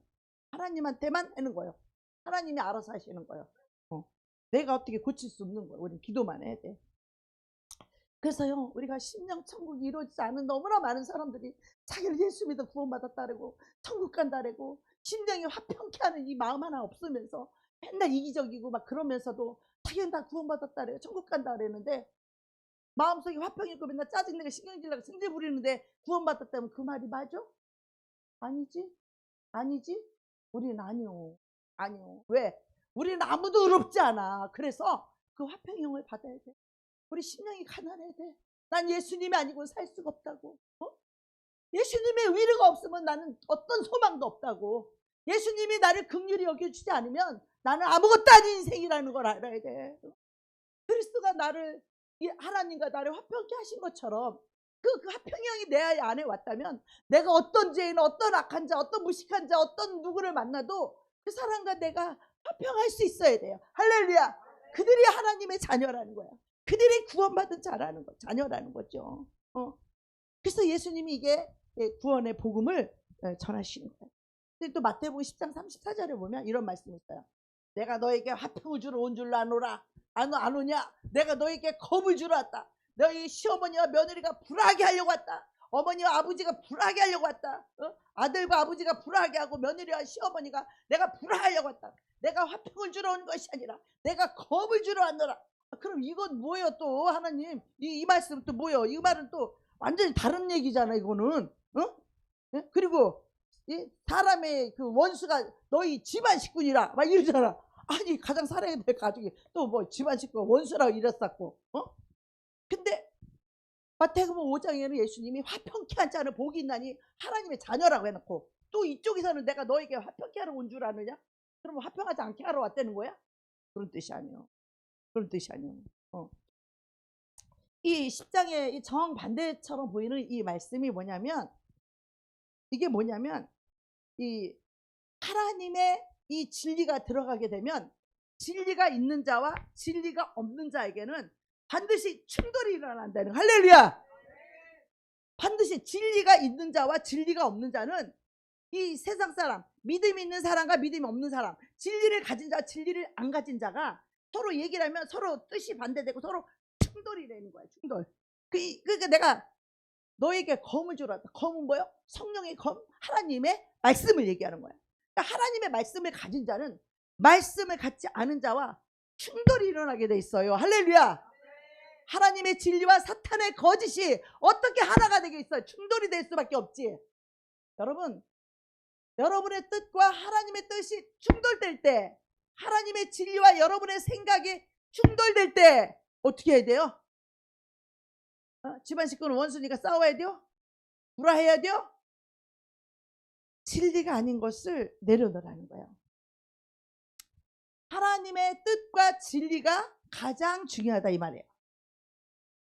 하나님한테만 하는 거예요. 하나님이 알아서 하시는 거예요. 내가 어떻게 고칠 수 없는 거예요. 우리는 기도만 해야 돼. 그래서요, 우리가 심령 천국이 이루어지지 않은 너무나 많은 사람들이 자기를 예수 믿어 구원받았다라고 천국 간다라고 심령이 화평케 하는 이 마음 하나 없으면서 맨날 이기적이고 막 그러면서도 자기는 다 구원받았다래요. 천국 간다 그랬는데 마음속에 화평이 있고 맨날 짜증내고 신경질나고 승질 부리는데 구원받았다면 그 말이 맞아? 아니지? 우리는 아니요. 왜? 우리는 아무도 의롭지 않아. 그래서 그 화평의 영을 받아야 돼. 우리 심령이 가난해야 돼. 난 예수님이 아니고 살 수가 없다고. 예수님의 위로가 없으면 나는 어떤 소망도 없다고. 예수님이 나를 긍휼히 여겨주지 않으면 나는 아무것도 아닌 인생이라는 걸 알아야 돼. 그리스도가 나를, 하나님과 나를 화평케 하신 것처럼 그 화평의 영이 내 안에 왔다면 내가 어떤 죄인, 어떤 악한 자, 어떤 무식한 자, 어떤 누구를 만나도 그 사람과 내가 화평할 수 있어야 돼요. 할렐루야. 그들이 하나님의 자녀라는 거야. 그들이 구원받은 자녀라는 거죠. 그래서 예수님이 이게 구원의 복음을 전하시는 거예요. 근데 또 마태복음 10장 34절에 보면 이런 말씀이 있어요. 내가 너에게 화평을 주러 온 줄 아노라. 안 오냐? 내가 너에게 겁을 주러 왔다. 너희 시어머니와 며느리가 불화하게 하려고 왔다. 어머니와 아버지가 불화하게 하려고 왔다. 아들과 아버지가 불화하게 하고 며느리와 시어머니가 내가 불화하려고 왔다. 내가 화평을 주러 온 것이 아니라 내가 겁을 주러 왔노라. 그럼 이건 뭐예요 또 하나님? 이 말씀 또 뭐예요? 이 말은 또 완전히 다른 얘기잖아. 이거는 어? 예? 그리고 사람의 그 원수가 너희 집안 식구니라 막 이러잖아. 아니 가장 사랑해야 될 가족이 또 뭐 집안 식구가 원수라고 이랬었고. 근데 마태복음 5장에는 예수님이 화평케 한 자는 복이 있나니 하나님의 자녀라고 해놓고, 또 이쪽에서는 내가 너에게 화평케 하러 온 줄 아느냐? 그럼 화평하지 않게 하러 왔다는 거야? 그런 뜻이 아니요. 그런 뜻이 아니요. 이 10장의 이 정반대처럼 보이는 이 말씀이 뭐냐면, 이게 뭐냐면 이 하나님의 이 진리가 들어가게 되면 진리가 있는 자와 진리가 없는 자에게는 반드시 충돌이 일어난다는 거예요. 할렐루야. 반드시 진리가 있는 자와 진리가 없는 자는 이 세상 사람, 믿음 있는 사람과 믿음이 없는 사람, 진리를 가진 자와 진리를 안 가진 자가 서로 얘기를 하면 서로 뜻이 반대되고 서로 충돌이 되는 거야. 충돌. 그러니까 내가 너에게 검을 주라. 검은 뭐요? 성령의 검, 하나님의 말씀을 얘기하는 거야. 그러니까 하나님의 말씀을 가진 자는 말씀을 갖지 않은 자와 충돌이 일어나게 돼 있어요. 할렐루야. 하나님의 진리와 사탄의 거짓이 어떻게 하나가 되게 있어요? 충돌이 될 수밖에 없지. 여러분, 여러분의 뜻과 하나님의 뜻이 충돌될 때, 하나님의 진리와 여러분의 생각이 충돌될 때 어떻게 해야 돼요? 집안 식구는 원수니까 싸워야 돼요? 불화해야 돼요? 진리가 아닌 것을 내려놓으라는 거예요. 하나님의 뜻과 진리가 가장 중요하다 이 말이에요.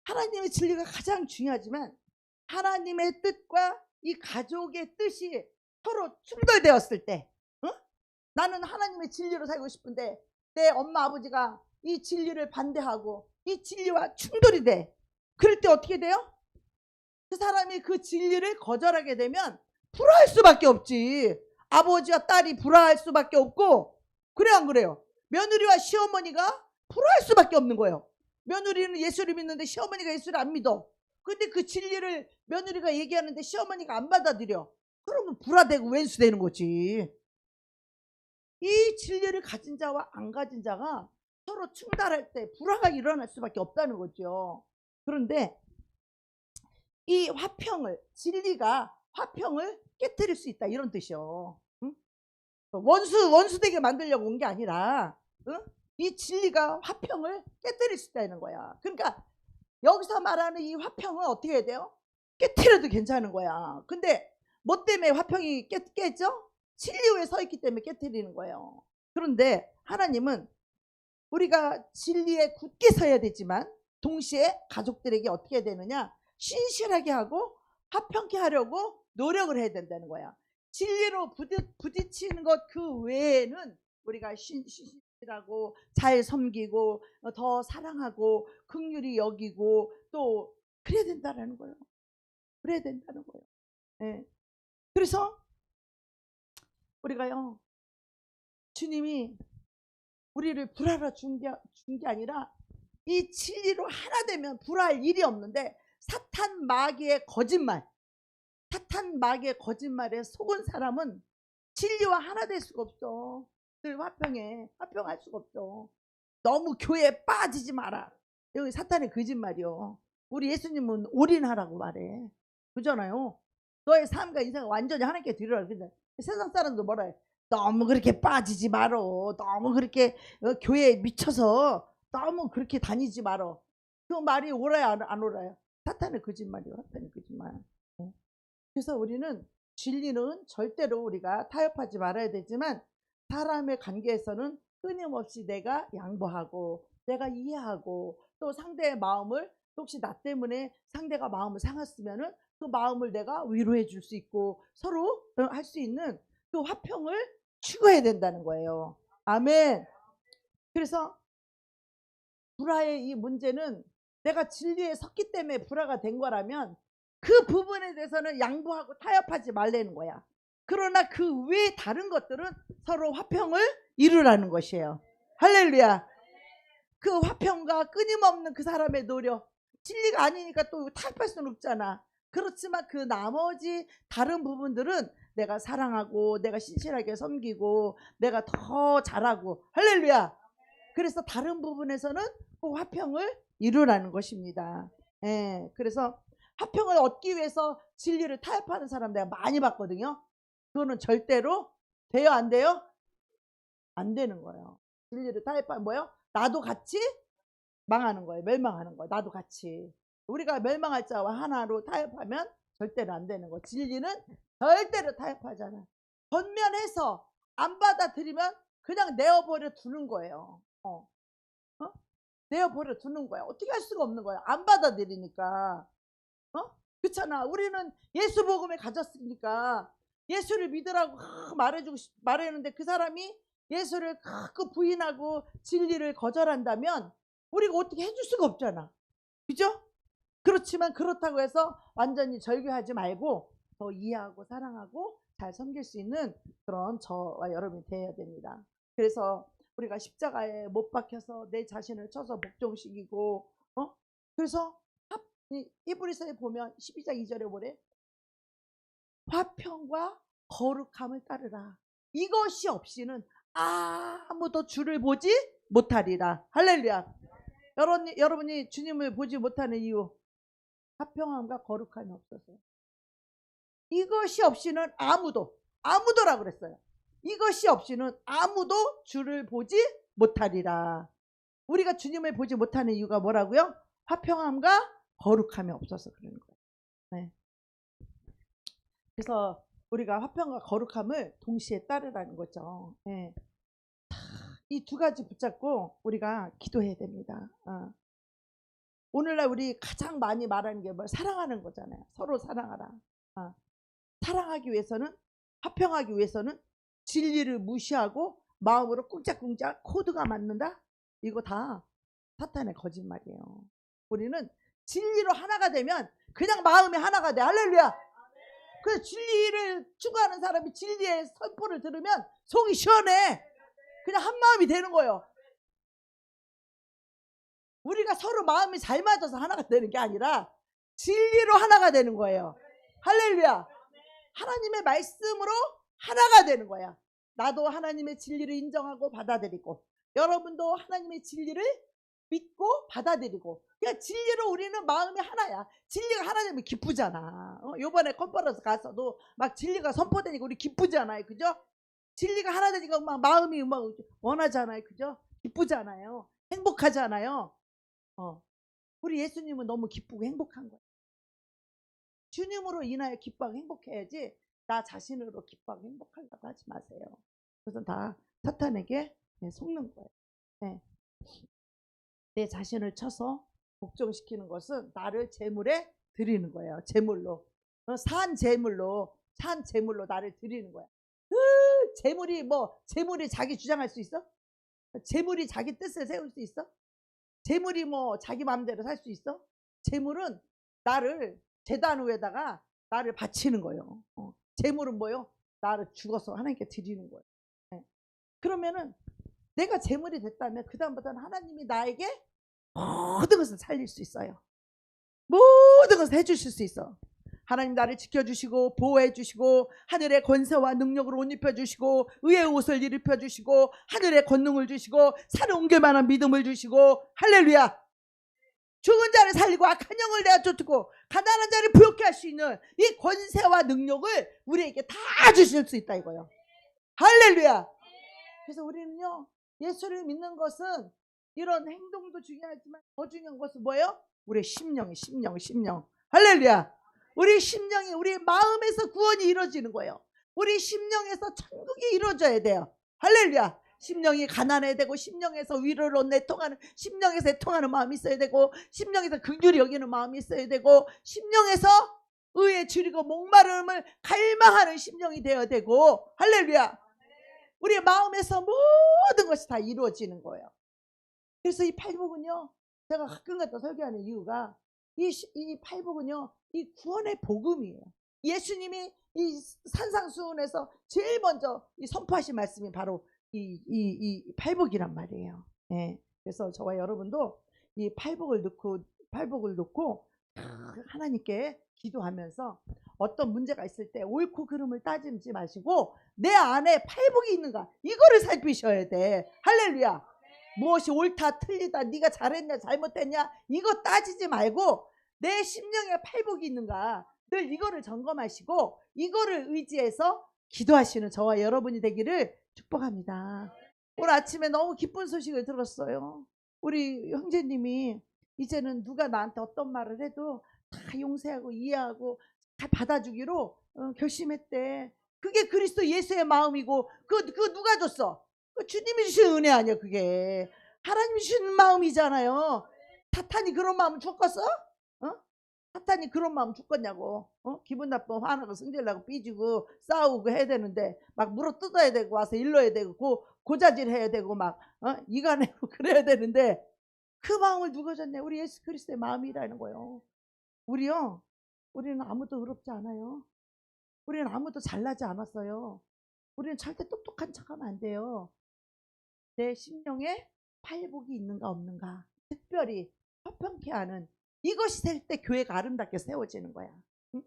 하나님의 진리가 가장 중요하지만 하나님의 뜻과 이 가족의 뜻이 서로 충돌되었을 때, 나는 하나님의 진리로 살고 싶은데 내 엄마 아버지가 이 진리를 반대하고 이 진리와 충돌이 돼. 그럴 때 어떻게 돼요? 그 사람이 그 진리를 거절하게 되면 불화할 수밖에 없지. 아버지와 딸이 불화할 수밖에 없고, 그래 안 그래요? 며느리와 시어머니가 불화할 수밖에 없는 거예요. 며느리는 예수를 믿는데 시어머니가 예수를 안 믿어. 근데 그 진리를 며느리가 얘기하는데 시어머니가 안 받아들여. 그러면 불화되고 왼수되는 거지. 이 진리를 가진 자와 안 가진 자가 서로 충돌할 때 불화가 일어날 수밖에 없다는 거죠. 그런데 이 화평을, 진리가 화평을 깨뜨릴 수 있다 이런 뜻이요. 응? 원수되게 만들려고 온 게 아니라, 이 진리가 화평을 깨뜨릴 수 있다는 거야. 그러니까 여기서 말하는 이 화평은 어떻게 해야 돼요? 깨뜨려도 괜찮은 거야. 근데 뭐 때문에 화평이 깨져? 진리 위에 서 있기 때문에 깨뜨리는 거예요. 그런데 하나님은 우리가 진리에 굳게 서야 되지만 동시에 가족들에게 어떻게 해야 되느냐? 신실하게 하고 화평케 하려고 노력을 해야 된다는 거야. 진리로 부딪히는 것 그 외에는 우리가 신실하고 잘 섬기고 더 사랑하고 긍휼히 여기고 또 그래야 된다는 거예요. 그래야 된다는 거예요. 네. 그래서 우리가요, 주님이 우리를 불화로 준 게 아니라 이 진리로 하나 되면 불화할 일이 없는데, 사탄 마귀의 거짓말에 속은 사람은 진리와 하나 될 수가 없어. 늘 화평할 수가 없어. 너무 교회에 빠지지 마라. 여기 사탄의 거짓말이요. 우리 예수님은 올인하라고 말해. 그잖아요. 너의 삶과 인생을 완전히 하나님께 드리라. 근데 세상 사람도 뭐라 해? 너무 그렇게 빠지지 말어. 너무 그렇게 교회에 미쳐서 너무 그렇게 다니지 말어. 그 말이 옳아요 안 옳아요? 사탄의 거짓말이요. 사탄의 거짓말. 그래서 우리는 진리는 절대로 우리가 타협하지 말아야 되지만, 사람의 관계에서는 끊임없이 내가 양보하고 내가 이해하고, 또 상대의 마음을, 혹시 나 때문에 상대가 마음을 상했으면은 그 마음을 내가 위로해 줄 수 있고 서로 할 수 있는 그 화평을 추구해야 된다는 거예요. 아멘. 그래서 불화의 이 문제는 내가 진리에 섰기 때문에 불화가 된 거라면 그 부분에 대해서는 양보하고 타협하지 말라는 거야. 그러나 그 외에 다른 것들은 서로 화평을 이루라는 것이에요. 할렐루야. 그 화평과 끊임없는 그 사람의 노력, 진리가 아니니까 또 타협할 수는 없잖아. 그렇지만 그 나머지 다른 부분들은 내가 사랑하고 내가 신실하게 섬기고 내가 더 잘하고, 할렐루야. 그래서 다른 부분에서는 그 화평을 이루라는 것입니다. 그래서 화평을 얻기 위해서 진리를 타협하는 사람 내가 많이 봤거든요. 그거는 절대로 돼요, 안 돼요? 안 되는 거예요. 진리를 타협하면 뭐예요? 나도 같이 망하는 거예요. 멸망하는 거예요. 나도 같이. 우리가 멸망할 자와 하나로 타협하면 절대로 안 되는 거예요. 진리는 절대로 타협하잖아요. 전면해서 안 받아들이면 그냥 내어버려 두는 거예요. 내어버려 두는 거야. 어떻게 할 수가 없는 거야. 안 받아들이니까. 그렇잖아. 우리는 예수 복음을 가졌으니까 예수를 믿으라고 말했는데 그 사람이 예수를 부인하고 진리를 거절한다면 우리가 어떻게 해줄 수가 없잖아. 그죠? 그렇지만 그렇다고 해서 완전히 절교하지 말고 더 이해하고 사랑하고 잘 섬길 수 있는 그런 저와 여러분이 되어야 됩니다. 그래서 우리가 십자가에 못 박혀서 내 자신을 쳐서 복종시키고 그래서 히브리서에 보면 12장 2절에 뭐래? 화평과 거룩함을 따르라. 이것이 없이는 아무도 주를 보지 못하리라. 할렐루야. 여러분이 주님을 보지 못하는 이유, 화평함과 거룩함이 없어서. 이것이 없이는 아무도라고 그랬어요. 이것이 없이는 아무도 주를 보지 못하리라. 우리가 주님을 보지 못하는 이유가 뭐라고요? 화평함과 거룩함이 없어서 그러는 거예요. 네. 그래서 우리가 화평과 거룩함을 동시에 따르라는 거죠. 네. 이 두 가지 붙잡고 우리가 기도해야 됩니다. 오늘날 우리 가장 많이 말하는 게 뭐? 사랑하는 거잖아요. 서로 사랑하라. 사랑하기 위해서는, 화평하기 위해서는 진리를 무시하고 마음으로 꿍짝꿍짝 코드가 맞는다? 이거 다 사탄의 거짓말이에요. 우리는 진리로 하나가 되면 그냥 마음이 하나가 돼. 할렐루야. 그래서 진리를 추구하는 사람이 진리의 선포를 들으면 속이 시원해. 그냥 한 마음이 되는 거예요. 우리가 서로 마음이 잘 맞아서 하나가 되는 게 아니라 진리로 하나가 되는 거예요. 할렐루야. 하나님의 말씀으로 하나가 되는 거야. 나도 하나님의 진리를 인정하고 받아들이고 여러분도 하나님의 진리를 믿고 받아들이고 그냥 진리로 우리는 마음이 하나야. 진리가 하나 되면 기쁘잖아. 요번에 컨퍼런스 가서도 막 진리가 선포되니까 우리 기쁘잖아요. 그죠? 진리가 하나 되니까 막 마음이 막 원하잖아요. 그죠? 기쁘잖아요. 행복하잖아요. 우리 예수님은 너무 기쁘고 행복한 거예요. 주님으로 인하여 기뻐하고 행복해야지 나 자신으로 기뻐하고 행복하려고 하지 마세요. 그것은 다 사탄에게 속는 거예요. 네. 내 자신을 쳐서 복종시키는 것은 나를 제물에 드리는 거예요. 제물로. 산 제물로 나를 드리는 거야. 재물이 자기 주장할 수 있어? 재물이 자기 뜻을 세울 수 있어? 재물이 자기 마음대로 살 수 있어? 재물은 나를 제단 위에다가 나를 바치는 거예요. 재물은 뭐요? 나를 죽어서 하나님께 드리는 거예요. 네. 그러면은 내가 재물이 됐다면 그 다음부터는 하나님이 나에게 모든 것을 살릴 수 있어요. 모든 것을 해주실 수 있어. 하나님 나를 지켜주시고 보호해주시고 하늘의 권세와 능력으로 옷 입혀주시고 의의 옷을 입혀주시고 하늘의 권능을 주시고 산을 옮길 만한 믿음을 주시고 할렐루야. 죽은 자를 살리고 악한 영을 내어 쫓고 가난한 자를 부욕케 할 수 있는 이 권세와 능력을 우리에게 다 주실 수 있다 이거예요. 할렐루야. 그래서 우리는요 예수를 믿는 것은 이런 행동도 중요하지만 더 중요한 것은 뭐예요? 우리의 심령. 할렐루야. 우리 심령이 우리 마음에서 구원이 이루어지는 거예요. 우리 심령에서 천국이 이루어져야 돼요. 할렐루야. 심령이 가난해야 되고 심령에서 위로로 내통하는 심령에서 애통하는 마음이 있어야 되고 심령에서 긍휼히 여기는 마음이 있어야 되고 심령에서 의에 줄이고 목마름을 갈망하는 심령이 되어야 되고 할렐루야. 우리 마음에서 모든 것이 다 이루어지는 거예요. 그래서 이 팔복은요 제가 가끔가다 설교하는 이유가 이 팔복은요 이 구원의 복음이에요. 예수님이 이 산상수훈에서 제일 먼저 이 선포하신 말씀이 바로 이 팔복이란 말이에요. 네. 그래서 저와 여러분도 이 팔복을 놓고 하나님께 기도하면서 어떤 문제가 있을 때 옳고 그름을 따지지 마시고 내 안에 팔복이 있는가 이거를 살피셔야 돼. 할렐루야. 무엇이 옳다 틀리다 네가 잘했냐 잘못했냐 이거 따지지 말고 내 심령에 팔복이 있는가 늘 이거를 점검하시고 이거를 의지해서 기도하시는 저와 여러분이 되기를 축복합니다. 오늘 아침에 너무 기쁜 소식을 들었어요. 우리 형제님이 이제는 누가 나한테 어떤 말을 해도 다 용서하고 이해하고 다 받아주기로 결심했대. 그게 그리스도 예수의 마음이고 그 누가 줬어? 그 주님이 주신 은혜 아니야. 그게 하나님이 주신 마음이잖아요. 사탄이 그런 마음 줬겠어? 사탄이 그런 마음 줬겠냐고. 기분 나쁘고 화나고 승질나고 삐지고 싸우고 해야 되는데 막 물어 뜯어야 되고 와서 일러야 되고 고자질 해야 되고 막 이간해고 그래야 되는데 그 마음을 누가 줬냐? 우리 예수 그리스도의 마음이라는 거예요. 우리는 아무도 의롭지 않아요. 우리는 아무도 잘나지 않았어요. 우리는 절대 똑똑한 척하면 안 돼요. 내 심령에 팔복이 있는가 없는가 특별히 화평케 하는 이것이 될 때 교회가 아름답게 세워지는 거야. 응?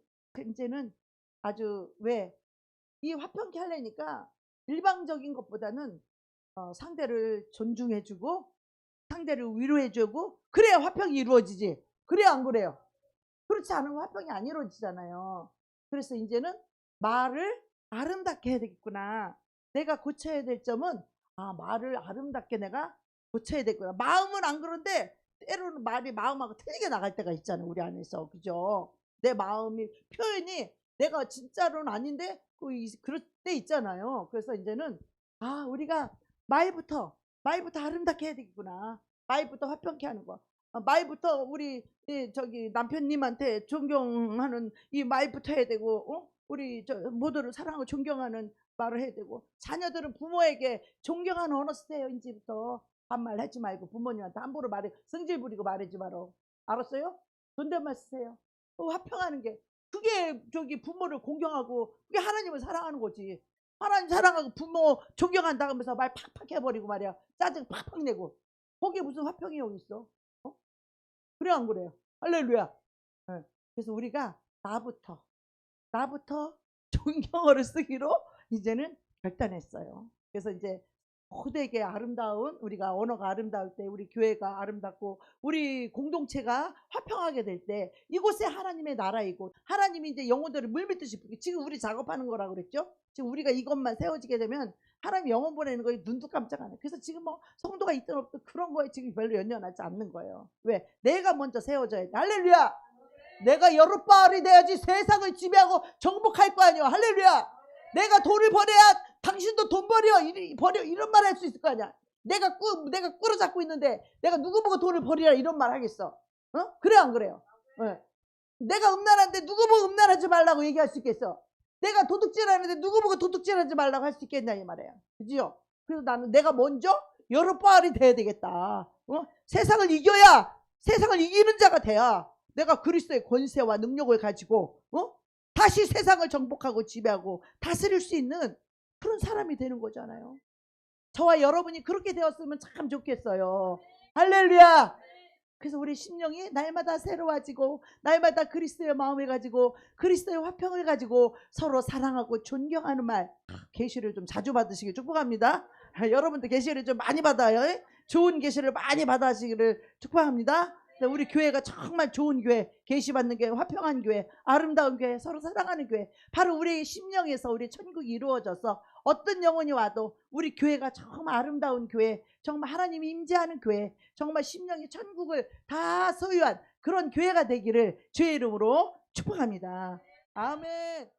이제는 아주 이 화평케 하려니까 일방적인 것보다는 상대를 존중해주고 상대를 위로해주고 그래야 화평이 이루어지지. 그래야 안 그래요? 그렇지 않으면 화평이 안 이루어지잖아요. 그래서 이제는 말을 아름답게 해야 되겠구나. 내가 고쳐야 될 점은 말을 아름답게 내가 고쳐야 되겠구나. 마음은 안 그런데 때로는 말이 마음하고 틀리게 나갈 때가 있잖아요. 우리 안에서. 그죠? 내 마음이 표현이 내가 진짜로는 아닌데 그럴 때 있잖아요. 그래서 이제는 우리가 말부터 아름답게 해야 되겠구나. 말부터 화평케 하는 거. 말부터 우리 저기 남편님한테 존경하는 이 말부터 해야 되고 우리 모두를 사랑하고 존경하는 말을 해야 되고 자녀들은 부모에게 존경하는 언어 쓰세요. 이제부터 반말 하지 말고 부모님한테 함부로 말해 성질 부리고 말하지 마라. 알았어요? 존댓말 쓰세요. 화평하는 게 그게 저기 부모를 공경하고 그게 하나님을 사랑하는 거지. 하나님 사랑하고 부모 존경한다 하면서 말 팍팍 해버리고 말이야. 짜증 팍팍 내고 거기에 무슨 화평이 여기 있어? 그래 안 그래요? 할렐루야. 네. 그래서 우리가 나부터 존경어를 쓰기로 이제는 결단했어요. 그래서 이제 모두에게 아름다운 우리가 언어가 아름다울 때 우리 교회가 아름답고 우리 공동체가 화평하게 될 때 이곳에 하나님의 나라이고 하나님이 이제 영혼들을 물밀듯이 지금 우리 작업하는 거라고 그랬죠. 지금 우리가 이것만 세워지게 되면 하나님 영혼 보내는 거에 눈도 깜짝 안 해. 그래서 지금 뭐 성도가 있든 없든 그런 거에 지금 별로 연연하지 않는 거예요. 왜? 내가 먼저 세워져야 돼. 할렐루야. 내가 여룻바알이 돼야지 세상을 지배하고 정복할 거 아니야. 할렐루야. 내가 돈을 벌여야 당신도 돈 버려 이런 말 할 수 있을 거 아니야. 내가 꿀을 잡고 있는데 내가 누구 보고 돈을 버리라 이런 말 하겠어? 그래 안 그래요? 네. 내가 음란한데 누구 보고 음란하지 말라고 얘기할 수 있겠어? 내가 도둑질하는데 누구 보고 도둑질하지 말라고 할 수 있겠냐 이 말이야. 그죠? 그래서 나는 내가 먼저 여룻바알이 돼야 되겠다. 세상을 이겨야 세상을 이기는 자가 돼야 내가 그리스도의 권세와 능력을 가지고 다시 세상을 정복하고 지배하고 다스릴 수 있는 그런 사람이 되는 거잖아요. 저와 여러분이 그렇게 되었으면 참 좋겠어요. 할렐루야. 그래서 우리 심령이 날마다 새로워지고 날마다 그리스도의 마음을 가지고 그리스도의 화평을 가지고 서로 사랑하고 존경하는 말 계시를 좀 자주 받으시길 축복합니다. 여러분도 계시를 좀 많이 받아요. 좋은 계시를 많이 받으시기를 축복합니다. 우리 교회가 정말 좋은 교회, 계시 받는 교회, 화평한 교회, 아름다운 교회, 서로 사랑하는 교회, 바로 우리 심령에서 우리 천국이 이루어져서 어떤 영혼이 와도 우리 교회가 정말 아름다운 교회, 정말 하나님이 임재하는 교회, 정말 심령이 천국을 다 소유한 그런 교회가 되기를 주의 이름으로 축복합니다. 아멘.